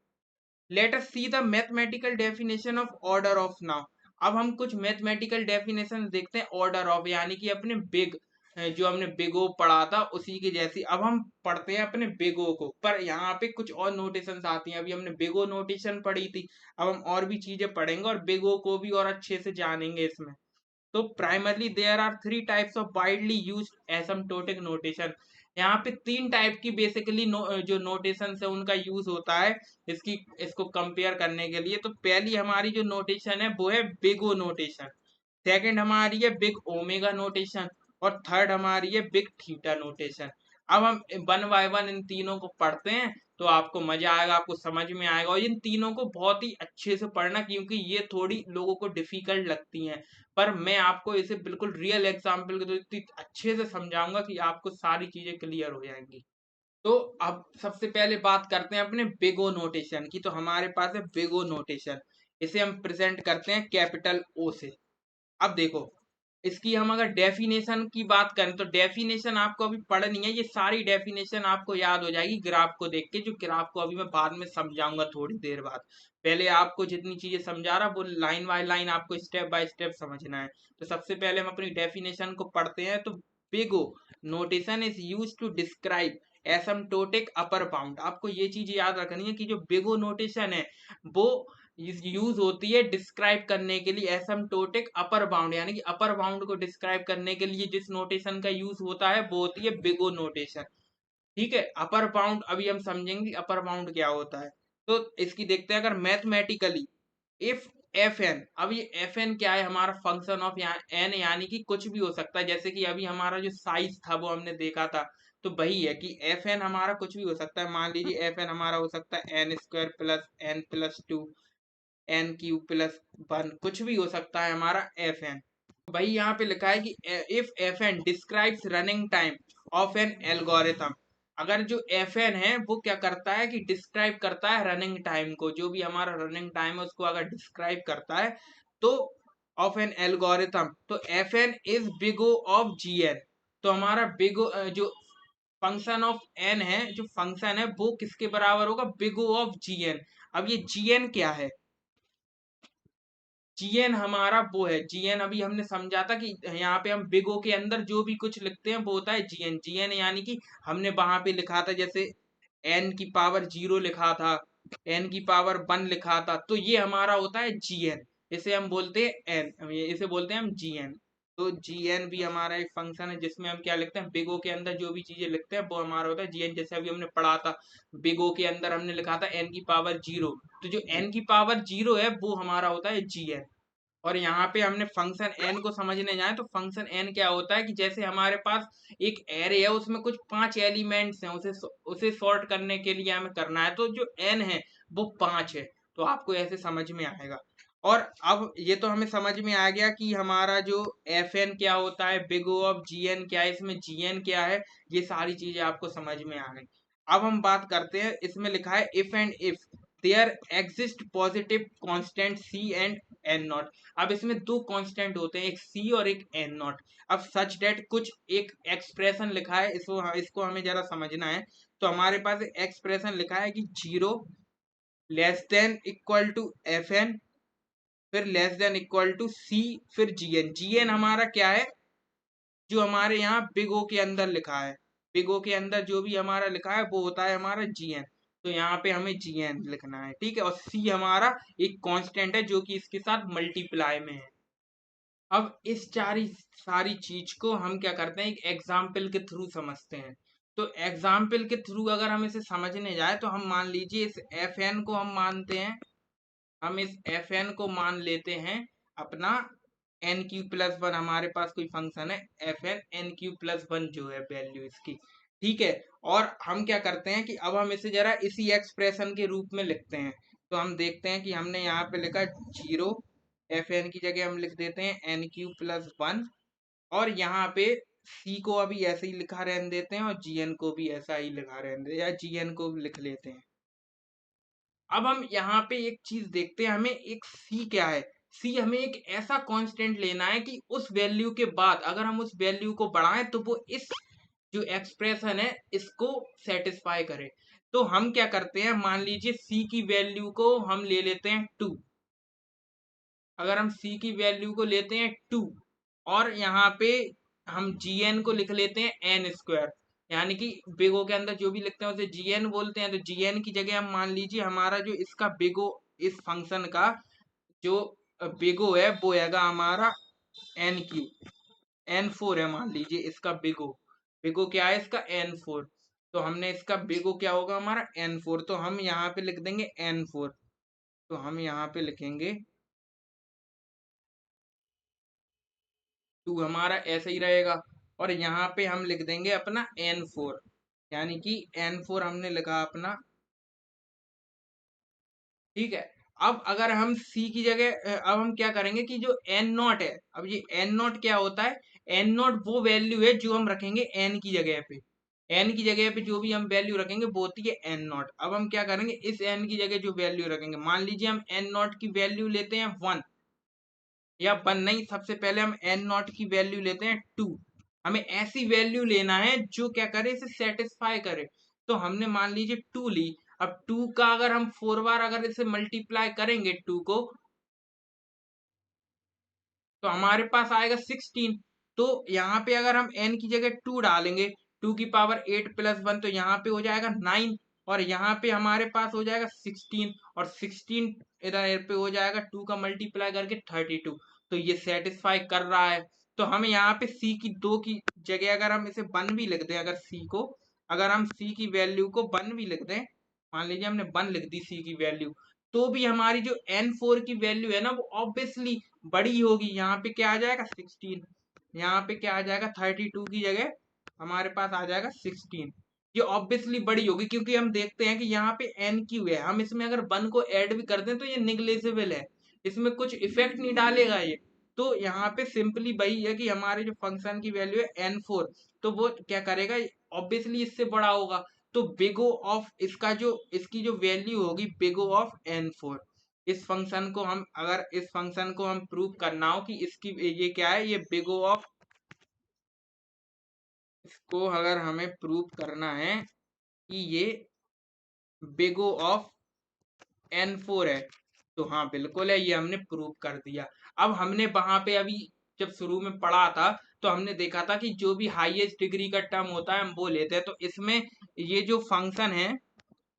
Let us see the mathematical definition of order of now. अब हम कुछ मैथमेटिकल डेफिनेशन देखते हैं ऑर्डर ऑफ, यानी कि अपने बिग जो हमने बिग ओ पढ़ा था उसी की जैसी अब हम पढ़ते हैं अपने बिग ओ को, पर यहाँ पे कुछ और नोटेशंस आती हैं। अभी हमने बिग ओ नोटेशन पढ़ी थी, अब हम और भी चीजें पढ़ेंगे और बिग ओ को भी और अच्छे से जानेंगे इसमें। तो primarily there are 3 types of widely used asymptotic notation. यहाँ पे 3 टाइप की बेसिकली जो नोटेशन है उनका यूज होता है इसको कंपेयर करने के लिए। तो पहली हमारी जो नोटेशन है वो है बिग ओ नोटेशन, सेकंड हमारी है बिग ओमेगा नोटेशन और थर्ड हमारी है बिग थीटा नोटेशन। अब हम वन बाय वन इन तीनों को पढ़ते हैं तो आपको मजा आएगा, आपको समझ में आएगा। और इन तीनों को बहुत ही अच्छे से पढ़ना क्योंकि ये थोड़ी लोगों को डिफिकल्ट लगती हैं, पर मैं आपको इसे बिल्कुल रियल एग्जाम्पल के तो इतनी अच्छे से समझाऊंगा कि आपको सारी चीजें क्लियर हो जाएंगी। तो अब सबसे पहले बात करते हैं अपने बिग ओ नोटेशन की। तो हमारे पास है बिग ओ नोटेशन, इसे हम प्रेजेंट करते हैं कैपिटल ओ से। अब देखो, इसकी हम अगर डेफिनेशन की बात करें तो डेफिनेशन आपको अभी पढ़नी है, ये सारी डेफिनेशन आपको याद हो जाएगी ग्राफ को देख के, जो ग्राफ को अभी मैं बाद में समझाऊंगा थोड़ी देर बाद। पहले आपको जितनी चीजें समझा रहा वो लाइन बाय लाइन आपको स्टेप बाय स्टेप समझना है। तो सबसे पहले हम अपनी डेफिनेशन को पढ़ते हैं। तो big O notation is use to describe asymptotic upper bound. आपको ये चीज याद रखनी है कि जो बिग ओ नोटेशन है वो यूज होती है डिस्क्राइब करने के लिए एसिम्प्टोटिक अपर बाउंड, यानी कि अपर बाउंड को डिस्क्राइब करने के लिए जिस नोटेशन का यूज होता है वो होती है बिग ओ नोटेशन। ठीक है, अपर बाउंड अभी हम समझेंगे अपर बाउंड क्या होता है। तो इसकी देखते हैं अगर मैथमेटिकली इफ एफ एन, अब ये एफ एन क्या है, हमारा फंक्शन ऑफ एन, यानी कि कुछ भी हो सकता है। जैसे कि अभी हमारा जो साइज था वो हमने देखा था, तो वही है कि एफ एन हमारा कुछ भी हो सकता है। मान लीजिए एफ एन हमारा हो सकता है n square plus n plus two, n cube plus one, कुछ भी हो सकता है हमारा एफ एन। भाई यहाँ पे लिखा है कि if f n describes running time of an algorithm, अगर जो एफ एन है वो क्या करता है कि डिस्क्राइब करता है रनिंग टाइम को, जो भी हमारा रनिंग टाइम है उसको अगर डिस्क्राइब करता है तो ऑफ एन एल्गोरिथम, तो f n is big O of g n. तो हमारा बिग ओ जो फंक्शन ऑफ एन है, जो फंक्शन है वो किसके बराबर होगा, big O of g n. अब ये जी एन क्या है, जीएन हमारा वो है, जीएन अभी हमने समझा था कि यहाँ पे हम बिग ओ के अंदर जो भी कुछ लिखते हैं वो होता है जीएन। जीएन यानी कि हमने वहां पे लिखा था जैसे एन की पावर 0 लिखा था, एन की पावर 1 लिखा था, तो ये हमारा होता है जीएन। इसे हम बोलते हैं एन, इसे बोलते हैं हम जीएन। तो जीएन भी हमारा एक फंक्शन है जिसमें हम क्या लिखते हैं, बिग ओ के अंदर जो भी चीजें लिखते हैं वो हमारा होता है जीएन। जैसे अभी हमने पढ़ा था बिग ओ के अंदर हमने लिखा था एन की पावर 0, तो जो एन की पावर 0 है वो हमारा होता है जीएन। और यहाँ पे हमने फंक्शन एन को समझने जाए तो फंक्शन एन क्या होता है कि जैसे हमारे पास एक एरे है उसमें कुछ 5 एलिमेंट्स हैं, उसे उसे सॉर्ट करने के लिए हमें करना है, तो जो एन है वो 5 है। तो आपको ऐसे समझ में आएगा। और अब ये तो हमें समझ में आ गया कि हमारा जो एफ एन क्या होता है, big O of g n क्या है, इसमें जी एन क्या है, ये सारी चीजें आपको समझ में आ गई। अब हम बात करते हैं, इसमें लिखा है if and if there exist positive constant c and n naught. अब इसमें दो कांस्टेंट होते हैं, एक सी और एक एन नॉट। अब सच डेट कुछ एक एक्सप्रेशन लिखा है, इसको हमें जरा समझना है। तो हमारे पास एक्सप्रेशन लिखा है कि 0 less than equal to f n, फिर less than equal to c, फिर जीएन। जीएन हमारा क्या है, जो हमारे यहाँ बिग ओ के अंदर लिखा है, बिग ओ के अंदर जो भी हमारा लिखा है वो होता है हमारा जीएन। तो यहाँ पे हमें जीएन लिखना है, ठीक है। और सी हमारा एक कांस्टेंट है जो कि इसके साथ मल्टीप्लाई में है। अब इस सारी चीज को हम क्या करते हैं, एक एग्जाम्पल के थ्रू समझते हैं। तो एग्जाम्पल के थ्रू अगर हम इसे समझने जाए तो हम मान लीजिए इस एफ एन को हम मानते हैं, हम इस एफ एन को मान लेते हैं अपना एन क्यू प्लस वन, हमारे पास कोई फंक्शन है f n n cube plus one जो है वैल्यू इसकी, ठीक है। और हम क्या करते हैं कि अब हम इसे जरा इसी एक्सप्रेशन के रूप में लिखते हैं। तो हम देखते हैं कि हमने यहाँ पे लिखा 0, एफ एन की जगह हम लिख देते हैं एन क्यू प्लस वन, और यहाँ पे सी को अभी ऐसे ही लिखा रहने देते हैं और जीएन को भी ऐसा ही लिखा रहने देते हैं, या जीएन को लिख लेते हैं। अब हम यहाँ पे एक चीज देखते हैं, हमें एक सी क्या है, सी हमें एक ऐसा कांस्टेंट लेना है कि उस वैल्यू के बाद अगर हम उस वैल्यू को बढ़ाएं तो वो इस जो एक्सप्रेशन है इसको सेटिस्फाई करे। तो हम क्या करते हैं, मान लीजिए सी की वैल्यू को हम ले लेते हैं 2, अगर हम सी की वैल्यू को लेते हैं 2 और यहाँ पे हम gn को लिख लेते हैं n स्क्वायर, यानी कि बिग O के अंदर जो भी लिखते हैं उसे gn बोलते हैं। तो gn की जगह हम मान लीजिए हमारा जो इसका बिग O, इस फंक्शन का जो बिग O है वो हैगा हमारा n4 है, मान लीजिए इसका बिग O। बिग O क्या है इसका n4, तो हमने इसका बिग O क्या होगा हमारा n4, तो हम यहाँ पे लिख देंगे n4। तो हम यहाँ पे लिखेंगे 2, हमारा ऐसा ही रहेगा। और यहाँ पे हम लिख देंगे अपना n4, यानी कि n4 हमने लिखा अपना। ठीक है। अब अगर हम c की जगह अब हम क्या करेंगे कि जो n0 है, अब ये n0 क्या होता है, n0 वो वैल्यू है जो हम रखेंगे n की जगह पे। n की जगह पे जो भी हम वैल्यू रखेंगे वो होती है n0। अब हम क्या करेंगे, इस n की जगह जो वैल्यू रखेंगे, मान लीजिए हम n0 की वैल्यू लेते हैं 1, या 1 नहीं, सबसे पहले हम n0 की वैल्यू लेते हैं 2। हमें ऐसी वैल्यू लेना है जो क्या करे, इसे सेटिस्फाई करे। तो हमने मान लीजिए 2 ली। अब 2 का अगर हम 4 बार अगर इसे मल्टीप्लाई करेंगे 2 को, तो हमारे पास आएगा 16। तो यहाँ पे अगर हम n की जगह 2 डालेंगे, 2 की पावर 8 प्लस 1, तो यहाँ पे हो जाएगा 9, और यहाँ पे हमारे पास हो जाएगा 16, और 16 इधर पे हो जाएगा 2 का मल्टीप्लाई करके 32। तो ये सेटिस्फाई कर रहा है। तो हम यहाँ पे c की 2 की जगह अगर हम इसे 1 भी लिख दें, अगर c को, अगर हम c की वैल्यू को 1 भी लिख दें, मान लीजिए हमने 1 लिख दी c की वैल्यू, तो भी हमारी जो n4 की वैल्यू है ना वो ऑब्वियसली बड़ी होगी। यहाँ पे क्या आ जाएगा 16, यहाँ पे क्या आ जाएगा 32 की जगह हमारे पास आ जाएगा 16। ये ऑब्वियसली बड़ी होगी, क्योंकि हम देखते हैं कि यहाँ पे एन क्यू है, हम इसमें अगर 1 को ऐड भी कर दें तो ये निग्लेजिबल है, इसमें कुछ इफेक्ट नहीं डालेगा ये। तो यहाँ पे सिंपली वही है कि हमारे जो फंक्शन की वैल्यू है n4, तो वो क्या करेगा, ऑब्वियसली इससे बड़ा होगा। तो बिग O ऑफ इसका जो, इसकी जो वैल्यू होगी बिग O ऑफ n4। इस फंक्शन को हम, अगर इस फंक्शन को हम प्रूव करना हो कि इसकी ये क्या है, ये बिग O ऑफ, इसको अगर हमें प्रूव करना है कि ये बिग O ऑफ n4 है, तो हाँ बिल्कुल है, ये हमने प्रूव कर दिया। अब हमने वहां पे अभी जब शुरू में पढ़ा था तो हमने देखा था कि जो भी हाईएस्ट डिग्री का टर्म होता है हम वो लेते हैं। तो इसमें ये जो फंक्शन है,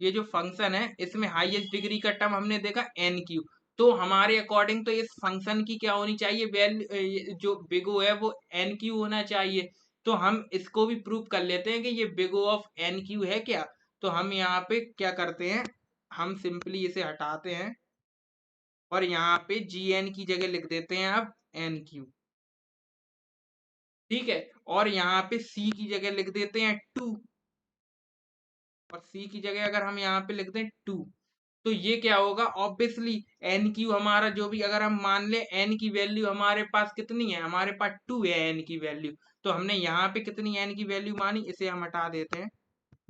ये जो फंक्शन है इसमें हाईएस्ट डिग्री का टर्म हमने देखा एन क्यू। तो हमारे अकॉर्डिंग तो इस फंक्शन की क्या होनी चाहिए, वैल्यू जो बिग O है वो एन क्यू होना चाहिए। तो हम इसको भी प्रूव कर लेते हैं कि ये big O of n cube है क्या। तो हम यहाँ पे क्या करते हैं, हम सिंपली इसे हटाते हैं और यहाँ पे जी एन की जगह लिख देते हैं अब एन क्यू। ठीक है। और यहाँ पे सी की जगह लिख देते हैं 2, और सी की जगह अगर हम यहाँ पे लिख दें 2, तो ये क्या होगा, ऑब्वियसली एन क्यू हमारा जो भी, अगर हम मान ले एन की वैल्यू हमारे पास कितनी है, हमारे पास 2 है एन की वैल्यू। तो हमने यहाँ पे कितनी एन की वैल्यू मानी, इसे हम हटा देते हैं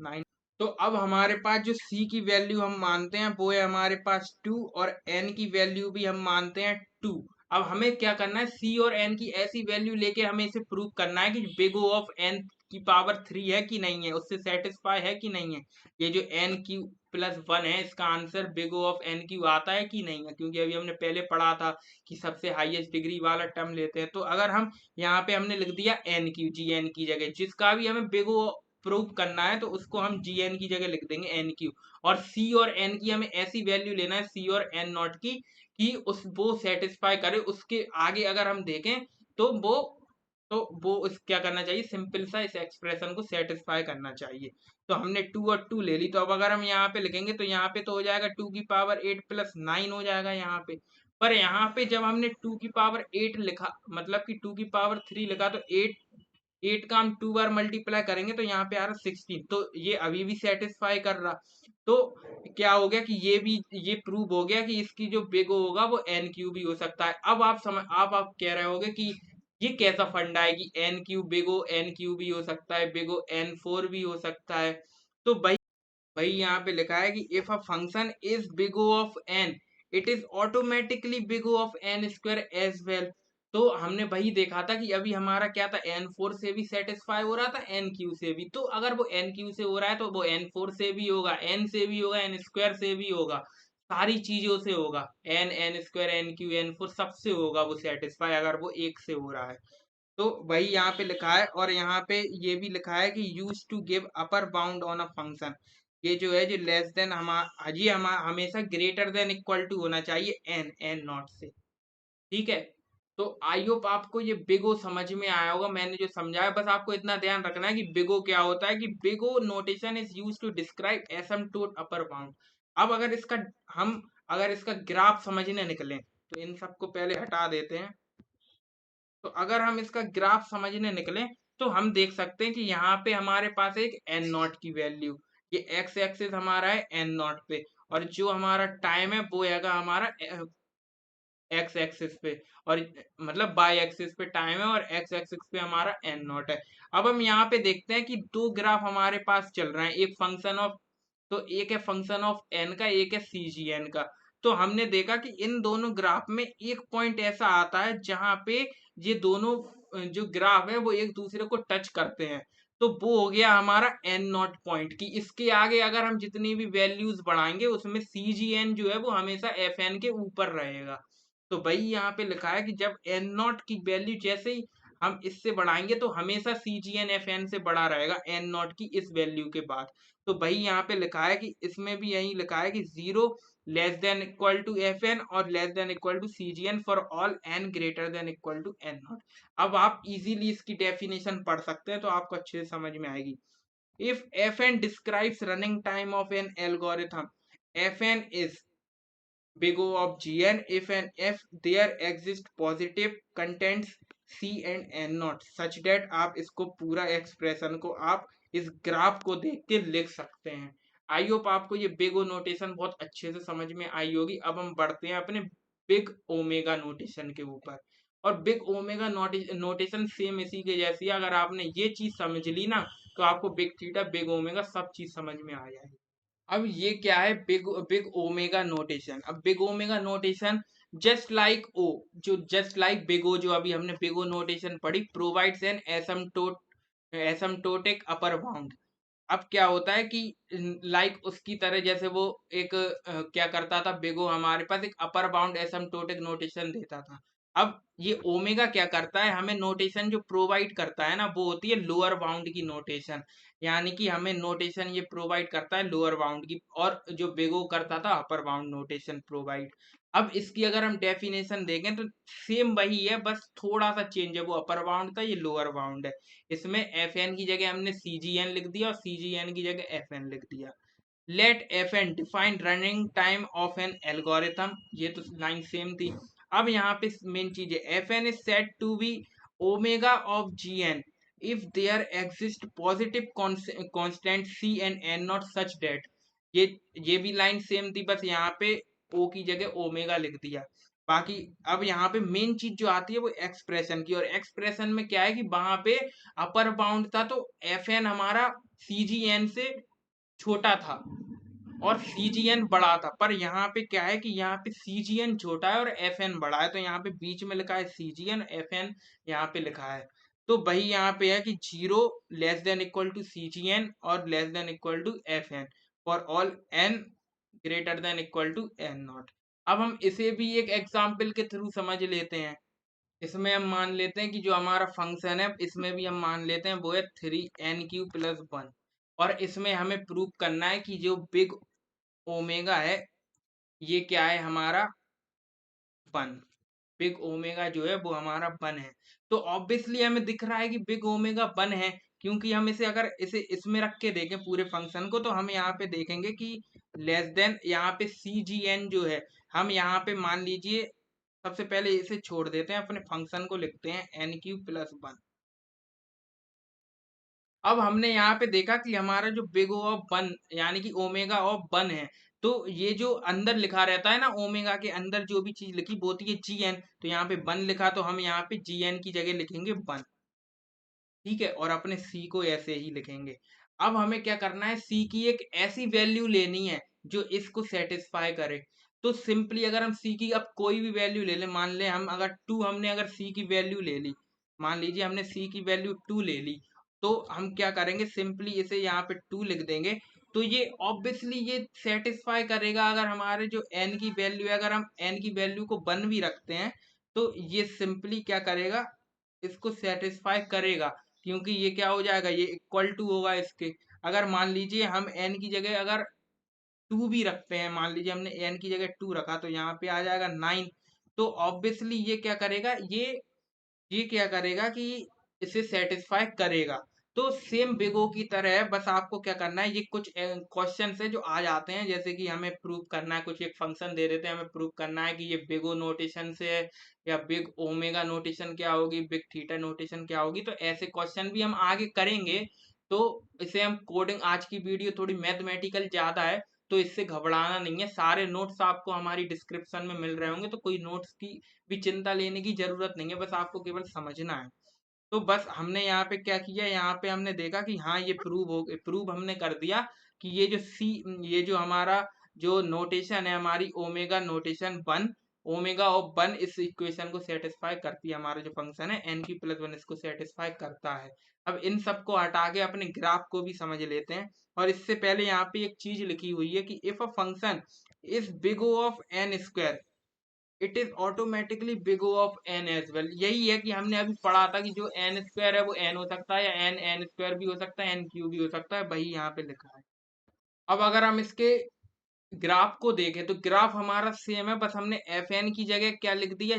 9। तो अब हमारे पास जो c की वैल्यू हम मानते हैं वो है हमारे पास 2, और n की वैल्यू भी हम मानते हैं 2। अब हमें क्या करना है, c और n की ऐसी वैल्यू लेके हमें इसे प्रूव करना है कि बिग O ऑफ n की पावर 3 है कि नहीं है, उससे सेटिस्फाई है कि नहीं है। ये जो n क्यू प्लस 1 है, इसका answer big O of n Q आता है कि नहीं है, क्योंकि अभी हमने पहले पढ़ा था कि सबसे हाईएस्ट डिग्री वाला टर्म लेते हैं। तो अगर हम यहाँ पे हमने लिख दिया n क्यू, जी एन की जगह, जिसका भी हमें बिग O प्रूव करना है तो उसको हम जी एन की जगह लिख देंगे एन क्यू। और सी और एन की हमें ऐसी वैल्यू लेना है, सी और एन नॉट की, कि उस वो सेटिस्फाई करे। उसके आगे अगर हम देखें तो वो इस क्या करना चाहिए, सिंपल सा इस एक्सप्रेशन को सेटिस्फाई करना चाहिए। तो हमने 2 और 2 ले ली। तो अब अगर हम यहाँ पे लिखेंगे तो यहाँ पे तो हो जाएगा 2 की पावर 8 प्लस 9 हो जाएगा यहाँ पे। पर यहाँ पे जब हमने 2 की पावर 8 लिखा, मतलब कि 2 की पावर 3 लिखा, तो 8 का हम 2 बार मल्टीप्लाई करेंगे तो यहाँ पे आ रहा 16। तो ये अभी भी सेटिस्फाई कर रहा। तो क्या हो गया कि ये प्रूव हो गया कि इसकी जो बिग O होगा वो एन क्यू भी हो सकता है। अब आप समझ, आप कह रहे होगे कि ये कैसा फंडा है कि n cube big O n cube भी हो सकता है, बिग O n4 भी हो सकता है। तो भाई यहाँ पे लिखा है कि if a function is big O of n, it is automatically big O of n square as well. तो हमने वही देखा था कि अभी हमारा क्या था, n4 से भी सेटिस्फाई हो रहा था, nq से भी। तो अगर वो nq से हो रहा है तो वो n4 से भी होगा, n से भी होगा, n स्क्वायर से भी होगा, सारी चीजों से होगा, n square n Q n4 सबसे होगा वो सेटिस्फाई, अगर वो एक से हो रहा है। तो वही यहाँ पे लिखा है, और यहाँ पे ये भी लिखा है कि use to give upper bound on a function. ये जो है, जो लेस देन हमेशा ग्रेटर देन इक्वल टू होना चाहिए एन नॉट से। ठीक है, तो आई होप आपको ये बिग ओ समझ में आया होगा। मैंने जो समझाया, बस आपको इतना ध्यान रखना है कि बिग ओ क्या होता है, कि big O notation is use to describe asymptote upper bound. अब अगर इसका ग्राफ समझने निकले, तो इन सबको पहले हटा देते हैं। तो अगर हम इसका ग्राफ समझने निकले, तो हम देख सकते हैं कि यहाँ पे हमारे पास एक एन नॉट की वैल्यू, ये एक्स एक्सिस हमारा है एन नॉट पे, और जो हमारा टाइम है वो हैगा हमारा एक्स एक्सिस पे, और मतलब बाई एक्सिस पे टाइम है, और एक्स एक्सिस पे हमारा एन नॉट है। अब हम यहाँ पे देखते हैं कि दो ग्राफ हमारे पास चल रहे हैं, एक फंक्शन ऑफ, तो एक है फंक्शन ऑफ एन का, एक है सी जी एन का। तो हमने देखा कि इन दोनों ग्राफ में एक पॉइंट ऐसा आता है जहां पे ये दोनों जो ग्राफ है वो एक दूसरे को टच करते हैं। तो वो हो गया हमारा एन नॉट पॉइंट, की इसके आगे अगर हम जितनी भी वैल्यूज बढ़ाएंगे, उसमें सी जी एन जो है वो हमेशा एफ एन के ऊपर रहेगा। तो वही यहाँ पे लिखा है कि जब एन नॉट की वैल्यू जैसे ही हम इससे बढ़ाएंगे, तो हमेशा सी जी एन एफ एन से बड़ा रहेगा एन नॉट की इस वैल्यू के बाद। तो वही यहाँ पे लिखा है कि इसमें भी यही लिखा है कि 0 less than equal to f n और less than equal to c g n for all n greater than equal to n naught. अब आप इजीली इसकी डेफिनेशन पढ़ सकते हैं, तो आपको अच्छे से समझ में आएगी। If f n describes running time of an algorithm, f n is big O of Gn if there exist positive contents C and N not such that आप इसको पूरा एक्सप्रेशन को आप इस ग्राफ को देख के लिख सकते हैं। आई होप आपको ये बिग ओ नोटेशन बहुत अच्छे से समझ में आई होगी। अब हम बढ़ते हैं अपने बिग ओमेगा नोटेशन के ऊपर। और बिग ओमेगा नोटेशन सेम इसी के जैसी है। अगर आपने ये चीज समझ ली ना, तो आपको बिग थीटा बिग ओमेगा सब चीज समझ में आ जाएगी। अब ये क्या है, बिग बिग ओमेगा नोटेशन। अब big omega notation just like oh, जो जस्ट लाइक बिग ओ, जो अभी हमने बिग ओ नोटेशन पढ़ी, प्रोवाइड्स एन एसमटोटिक अपर बाउंड। अब क्या होता है कि लाइक उसकी तरह, जैसे वो एक क्या करता था, बिगो हमारे पास एक अपर बाउंड एसिम्प्टोटिक नोटेशन देता था। अब ये ओमेगा क्या करता है, हमें नोटेशन जो प्रोवाइड करता है ना, वो होती है लोअर बाउंड की नोटेशन। यानी कि हमें नोटेशन ये प्रोवाइड करता है लोअर बाउंड की, और जो बिगो करता था अपर बाउंड नोटेशन प्रोवाइड। अब इसकी अगर हम डेफिनेशन देखें, तो सेम वही है, बस थोड़ा सा चेंज है, वो अपर बाउंड था, ये लोअर बाउंड है। इसमें एफ एन की जगह हमने सी जी एन लिख दिया, और सी जी एन की जगह एफ एन लिख दिया। Let f n define running time of an algorithm, ये तो लाइन सेम थी। अब यहाँ पे मेन चीज है, f n is said to be omega of g n if there exist positive constant c and n naught such that. ये ये भी लाइन सेम थी, बस यहाँ पे ओ की जगह ओमेगा लिख दिया। बाकी अब यहाँ पे मेन चीज जो आती है वो एक्सप्रेशन की, और एक्सप्रेशन में क्या है कि वहां पे अपर बाउंड था, तो एफ एन हमारा सी जी एन से छोटा था और सी जी एन बड़ा था। पर यहाँ पे क्या है कि यहाँ पे सी जी एन छोटा है और एफ एन बड़ा है, तो यहाँ पे बीच में लिखा है सी जी एन, एफ एन यहाँ पे लिखा है। तो वही यहाँ पे है कि 0 less than equal to c g n और less than equal to f n for all n greater than equal to n naught. अब हम इसे भी एक एग्जाम्पल के थ्रू समझ लेते हैं। इसमें हम मान लेते हैं कि जो हमारा फंक्शन है, इसमें भी हम मान लेते हैं वो है 3n³ + 1। और इसमें हमें प्रूव करना है कि जो बिग ओमेगा है, ये क्या है हमारा 1। बिग ओमेगा जो है वो हमारा 1 है। तो ऑब्वियसली हमें दिख रहा है कि बिग ओमेगा 1 है, क्योंकि हम इसे अगर इसे इसमें रख के देखें पूरे फंक्शन को, तो हम यहाँ पे देखेंगे कि लेस देन यहाँ पे सी जी एन जो है, हम यहाँ पे मान लीजिए सबसे पहले इसे छोड़ देते हैं, अपने फंक्शन को लिखते हैं n³ + 1। अब हमने यहाँ पे देखा कि हमारा जो बिग ओ ऑफ 1 यानी कि ओमेगा ऑफ 1 है, तो ये जो अंदर लिखा रहता है ना, ओमेगा के अंदर जो भी चीज लिखी वो होती है जी एन। तो यहाँ पे 1 लिखा, तो हम यहाँ पे जी एन की जगह लिखेंगे 1। ठीक है, और अपने सी को ऐसे ही लिखेंगे। अब हमें क्या करना है, सी की एक ऐसी वैल्यू लेनी है जो इसको सेटिस्फाई करे। तो सिंपली अगर हम सी की अब कोई भी वैल्यू ले लें, मान लें हम अगर 2 हमने अगर सी की वैल्यू ले ली, मान लीजिए हमने सी की वैल्यू 2 ले ली, तो हम क्या करेंगे, सिंपली इसे यहाँ पे 2 लिख देंगे। तो ये ऑब्वियसली ये सेटिस्फाई करेगा। अगर हमारे जो एन की वैल्यू है, अगर हम एन की वैल्यू को 1 भी रखते हैं, तो ये सिंपली क्या करेगा, इसको सेटिस्फाई करेगा, क्योंकि ये क्या हो जाएगा, ये इक्वल टू होगा इसके। अगर मान लीजिए हम n की जगह अगर 2 भी रखते हैं, मान लीजिए हमने n की जगह 2 रखा तो यहाँ पे आ जाएगा 9। तो ऑब्वियसली ये क्या करेगा, ये क्या करेगा कि इसे सेटिस्फाई करेगा। तो सेम बिग ओ की तरह है, बस आपको क्या करना है, ये कुछ क्वेश्चन है जो आ जाते हैं, जैसे कि हमें प्रूव करना है, कुछ एक फंक्शन दे देते हैं, हमें प्रूव करना है कि ये बिग ओ नोटेशन से है या बिग ओमेगा नोटेशन क्या होगी, बिग थीटा नोटेशन क्या होगी। तो ऐसे क्वेश्चन भी हम आगे करेंगे। तो इसे हम कोडिंग, आज की वीडियो थोड़ी मैथमेटिकल ज्यादा है, तो इससे घबराना नहीं है। सारे नोट्स आपको हमारी डिस्क्रिप्शन में मिल रहे होंगे, तो कोई नोट्स की भी चिंता लेने की जरूरत नहीं है, बस आपको केवल समझना है। तो बस हमने यहाँ पे क्या किया, यहाँ पे हमने देखा कि हाँ ये प्रूव हमने कर दिया कि ये जो हमारा जो नोटेशन है, हमारी ओमेगा नोटेशन 1, ओमेगा ऑफ 1 इस इक्वेशन को सेटिस्फाई करती है। हमारा जो फंक्शन है n की प्लस 1 इसको सेटिस्फाई करता है। अब इन सबको हटा के अपने ग्राफ को भी समझ लेते हैं। और इससे पहले यहाँ पे एक चीज लिखी हुई है कि if a function is big O of n square, it is automatically big O of n as well. यही है कि हमने अभी पढ़ा था कि जो n स्क्वायर है वो n हो सकता है, या n स्क्वायर भी हो सकता है, n क्यूब भी हो सकता है, वही यहाँ पे लिखा है। अब अगर हम इसके ग्राफ को देखें तो ग्राफ हमारा सेम है, बस हमने एफ एन की जगह क्या लिख दिया,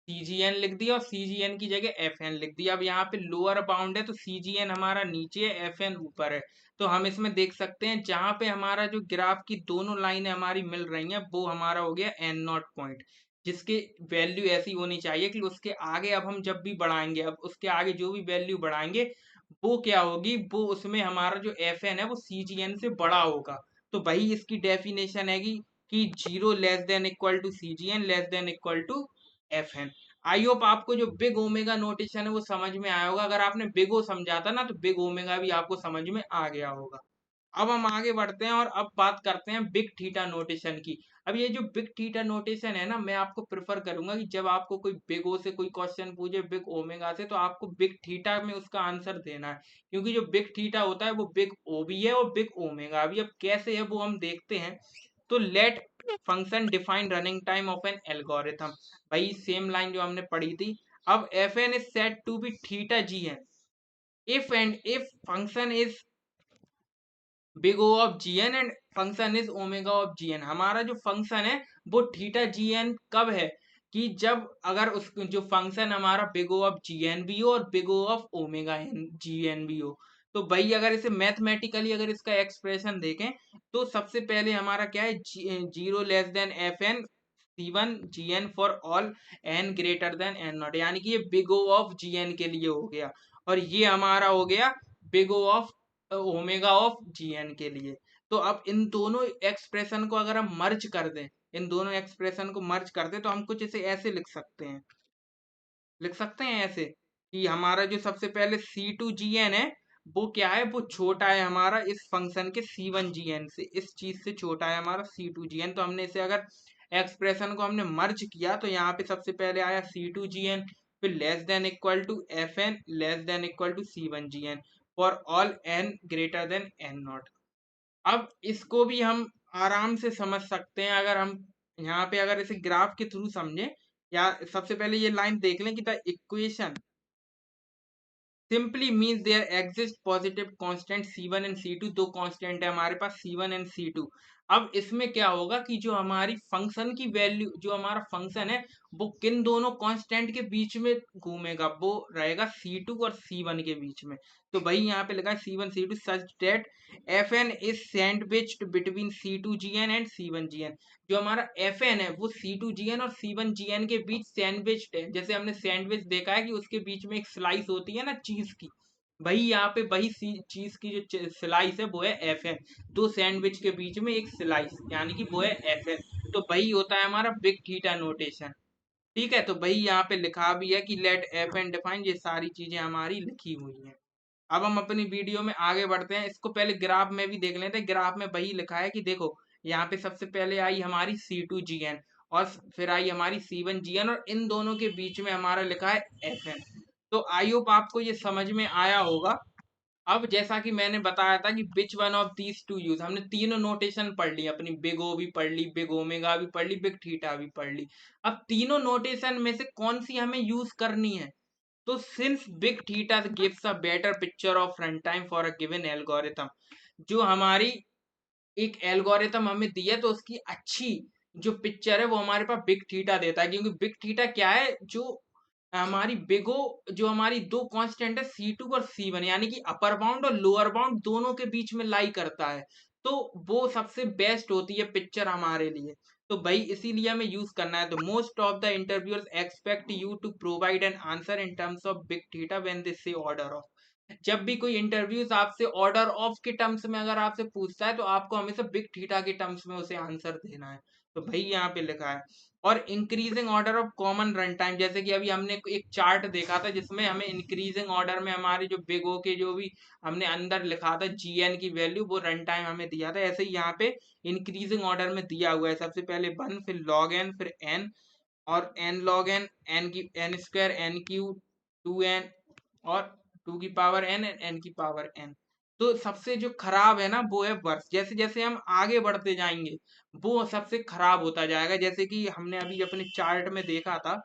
सीजीएन लिख दिया, और सीजीएन की जगह एफएन लिख दिया। अब यहाँ पे लोअर बाउंड है तो सीजीएन हमारा नीचे है, एफएन ऊपर है। तो हम इसमें देख सकते हैं जहां पे हमारा जो ग्राफ की दोनों लाइनें हमारी मिल रही हैं वो हमारा हो गया एन नॉट पॉइंट, जिसकी वैल्यू ऐसी होनी चाहिए कि उसके आगे अब हम जब भी बढ़ाएंगे, अब उसके आगे जो भी वैल्यू बढ़ाएंगे वो क्या होगी, वो उसमें हमारा जो एफ एन है वो सीजीएन से बड़ा होगा। तो वही इसकी डेफिनेशन है कि zero less than equal to c g n less than equal to f n. I hope आपको जो बिग ओमेगा नोटेशन है वो समझ में आया होगा। अगर आपने बिग ओ समझा था ना तो बिग ओमेगा भी आपको समझ में आ गया होगा। अब हम आगे बढ़ते हैं और अब बात करते हैं बिग थीटा नोटेशन की। अब ये जो बिग थीटा नोटेशन है ना, मैं आपको प्रेफर करूंगा कि जब आपको कोई बिग ओ से कोई क्वेश्चन पूछे बिग ओमेगा से, तो आपको बिग थीटा में उसका आंसर देना है, क्योंकि जो बिग थीटा होता है वो बिग ओ भी है और बिग ओमेगा भी। अब कैसे है वो हम देखते हैं। तो let function define running time of an algorithm, भाई सेम लाइन जो हमने पढ़ी थी। अब f n is said to be theta g n if and if function is big O of g n and function is omega of g n. हमारा जो फंक्शन है वो थीटा जी एन कब है, कि जब अगर उस जो फंक्शन हमारा big O of g n भी हो और big O of omega n g n भी हो। तो भाई अगर इसे मैथमेटिकली अगर इसका एक्सप्रेशन देखें तो सबसे पहले हमारा क्या है, zero less than f n C1 g n for all n greater than n naught, यानी कि ये big O of g n के लिए हो गया, और ये हमारा हो गया big O of omega of g n के लिए। तो अब इन दोनों एक्सप्रेशन को अगर हम मर्ज कर दें, इन दोनों एक्सप्रेशन को मर्ज कर दें तो हम कुछ इसे ऐसे लिख सकते हैं ऐसे कि हमारा जो सबसे पहले C2 जी एन है वो क्या है, वो छोटा है हमारा इस फंक्शन के C1 जी एन से, इस चीज से छोटा है हमारा C2 जी एन। तो हमने इसे अगर एक्सप्रेशन को हमने मर्ज किया तो यहाँ पे सबसे पहले आया C2 जी एन, फिर less than equal to f n less than equal to C1 g n for all n greater than n naught. अब इसको भी हम आराम से समझ सकते हैं, अगर हम यहाँ पे अगर इसे ग्राफ के थ्रू समझें, या सबसे पहले ये लाइन देख लें कि the equation simply means there exist positive constant C1 and C2, दो कांस्टेंट है हमारे पास C1 एंड C2। अब इसमें क्या होगा कि जो हमारी फंक्शन की वैल्यू, जो हमारा फंक्शन है वो किन दोनों कांस्टेंट के बीच में घूमेगा, वो रहेगा C2 और C1 के बीच में। तो वही यहाँ पे लिखा है C1 C2 such that Fn is sandwiched between C2 Gn and C1 Gn। जो हमारा Fn है वो C2 Gn और C1 Gn के बीच सैंडविच्ड है। जैसे हमने सैंडविच देखा है कि उसके बीच में एक स्लाइस होती है ना चीज की, वही यहाँ पे वही चीज की जो स्लाइस है वो है Fn। दो सैंडविच के बीच में एक स्लाइस, यानी कि वो है Fn। तो वही होता है हमारा बिग थीटा नोटेशन। ठीक है, तो वही यहाँ पे लिखा भी है कि लेट एफ एन डिफाइन, ये सारी चीजें हमारी लिखी हुई हैं। अब हम अपनी वीडियो में आगे बढ़ते हैं। इसको पहले ग्राफ में भी देख लेते हैं। ग्राफ में वही लिखा है कि देखो यहाँ पे सबसे पहले आई हमारी C2 GN और फिर आई हमारी C1 GN, और इन दोनों के बीच में हमारा लिखा है FN। तो आई होप आपको ये समझ में आया होगा। अब जैसा कि मैंने बताया था कि which one of these two use, हमने तीनों नोटेशन पढ़ ली, अपनी बिग ओ भी पढ़ ली, बिग ओमेगा भी पढ़ ली, बिग थीटा भी पढ़ ली। अब तीनों नोटेशन में से कौन सी हमें यूज करनी है, तो since big theta gives a better picture of run time for a given algorithm, जो हमारी एक एल्गोरिथम हमें दिया तो उसकी अच्छी जो पिक्चर है वो हमारे पास बिग थीटा देता है, क्योंकि बिग थीटा क्या है, जो हमारी बिगो, जो हमारी दो कांस्टेंट है C2 और C1, यानी कि अपर बाउंड और लोअर बाउंड दोनों के बीच में लाई करता है, तो वो सबसे बेस्ट होती है पिक्चर हमारे लिए। तो भाई इसीलिए हमें यूज करना है। तो most of the interviewers expect you to provide an answer in terms of big theta when they say order of. जब भी कोई इंटरव्यूज आपसे ऑर्डर ऑफ के टर्म्स में अगर आपसे पूछता है तो आपको हमेशा बिग थीटा के टर्म्स में उसे आंसर देना है। तो भाई यहाँ पे लिखा है। और increasing order of common run time, जैसे कि अभी हमने एक चार्ट देखा था जिसमें हमें इंक्रीजिंग ऑर्डर में हमारे जो बिग ओ के जो भी हमने अंदर लिखा था GN की वैल्यू, वो रन टाइम हमें दिया था, ऐसे ही यहाँ पे इंक्रीजिंग ऑर्डर में दिया हुआ है। सबसे पहले 1, फिर log n, फिर n, और n log n, n की n square, n Q, 2n, और 2 की पावर n, n की पावर n। तो सबसे जो खराब है ना वो है वर्ष। जैसे जैसे हम आगे बढ़ते जाएंगे वो सबसे खराब होता जाएगा। जैसे कि हमने अभी अपने चार्ट में देखा था,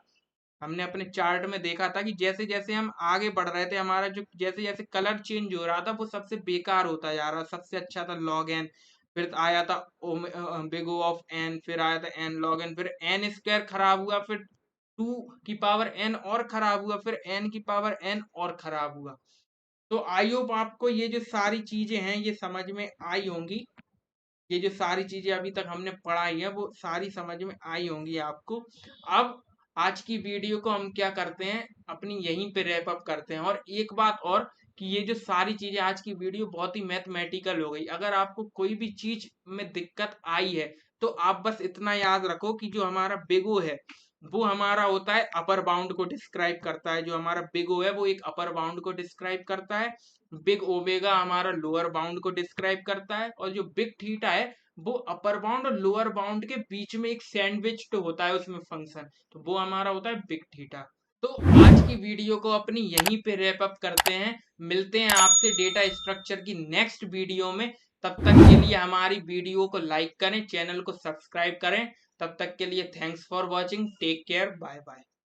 हमने अपने चार्ट में देखा था कि जैसे जैसे हम आगे बढ़ रहे थे, हमारा जो जैसे जैसे कलर चेंज हो रहा था वो सबसे बेकार होता जा रहा। सबसे अच्छा था log n, फिर आया था बिग ओ ऑफ n, फिर आया था n log n, फिर n स्क्वायर खराब हुआ, फिर 2 की पावर n और खराब हुआ, फिर n की पावर n और खराब हुआ। तो आई होप आपको ये जो सारी चीजें हैं ये समझ में आई होंगी। ये जो सारी चीजें अभी तक हमने पढ़ाई है वो सारी समझ में आई होंगी आपको। अब आज की वीडियो को हम क्या करते हैं, अपनी यहीं पे रैप अप करते हैं। और एक बात और, कि ये जो सारी चीजें, आज की वीडियो बहुत ही मैथमेटिकल हो गई। अगर आपको कोई भी चीज में दिक्कत आई है तो आप बस इतना याद रखो कि जो हमारा बिग ओ है वो हमारा होता है अपर बाउंड को डिस्क्राइब करता है। जो हमारा बिग ओ है वो एक अपर बाउंड को डिस्क्राइब करता है। बिग ओमेगा हमारा लोअर बाउंड को डिस्क्राइब करता है। और जो बिग थीटा है वो अपर बाउंड और लोअर बाउंड के बीच में एक सैंडविच तो होता है उसमें फंक्शन, तो वो हमारा होता है बिग थीटा। तो आज की वीडियो को अपनी यहीं पे रैप अप करते हैं। मिलते हैं आपसे डेटा स्ट्रक्चर की नेक्स्ट वीडियो में। तब तक के लिए हमारी वीडियो को लाइक करें, चैनल को सब्सक्राइब करें। तब तक के लिए thanks for watching, take care, bye bye.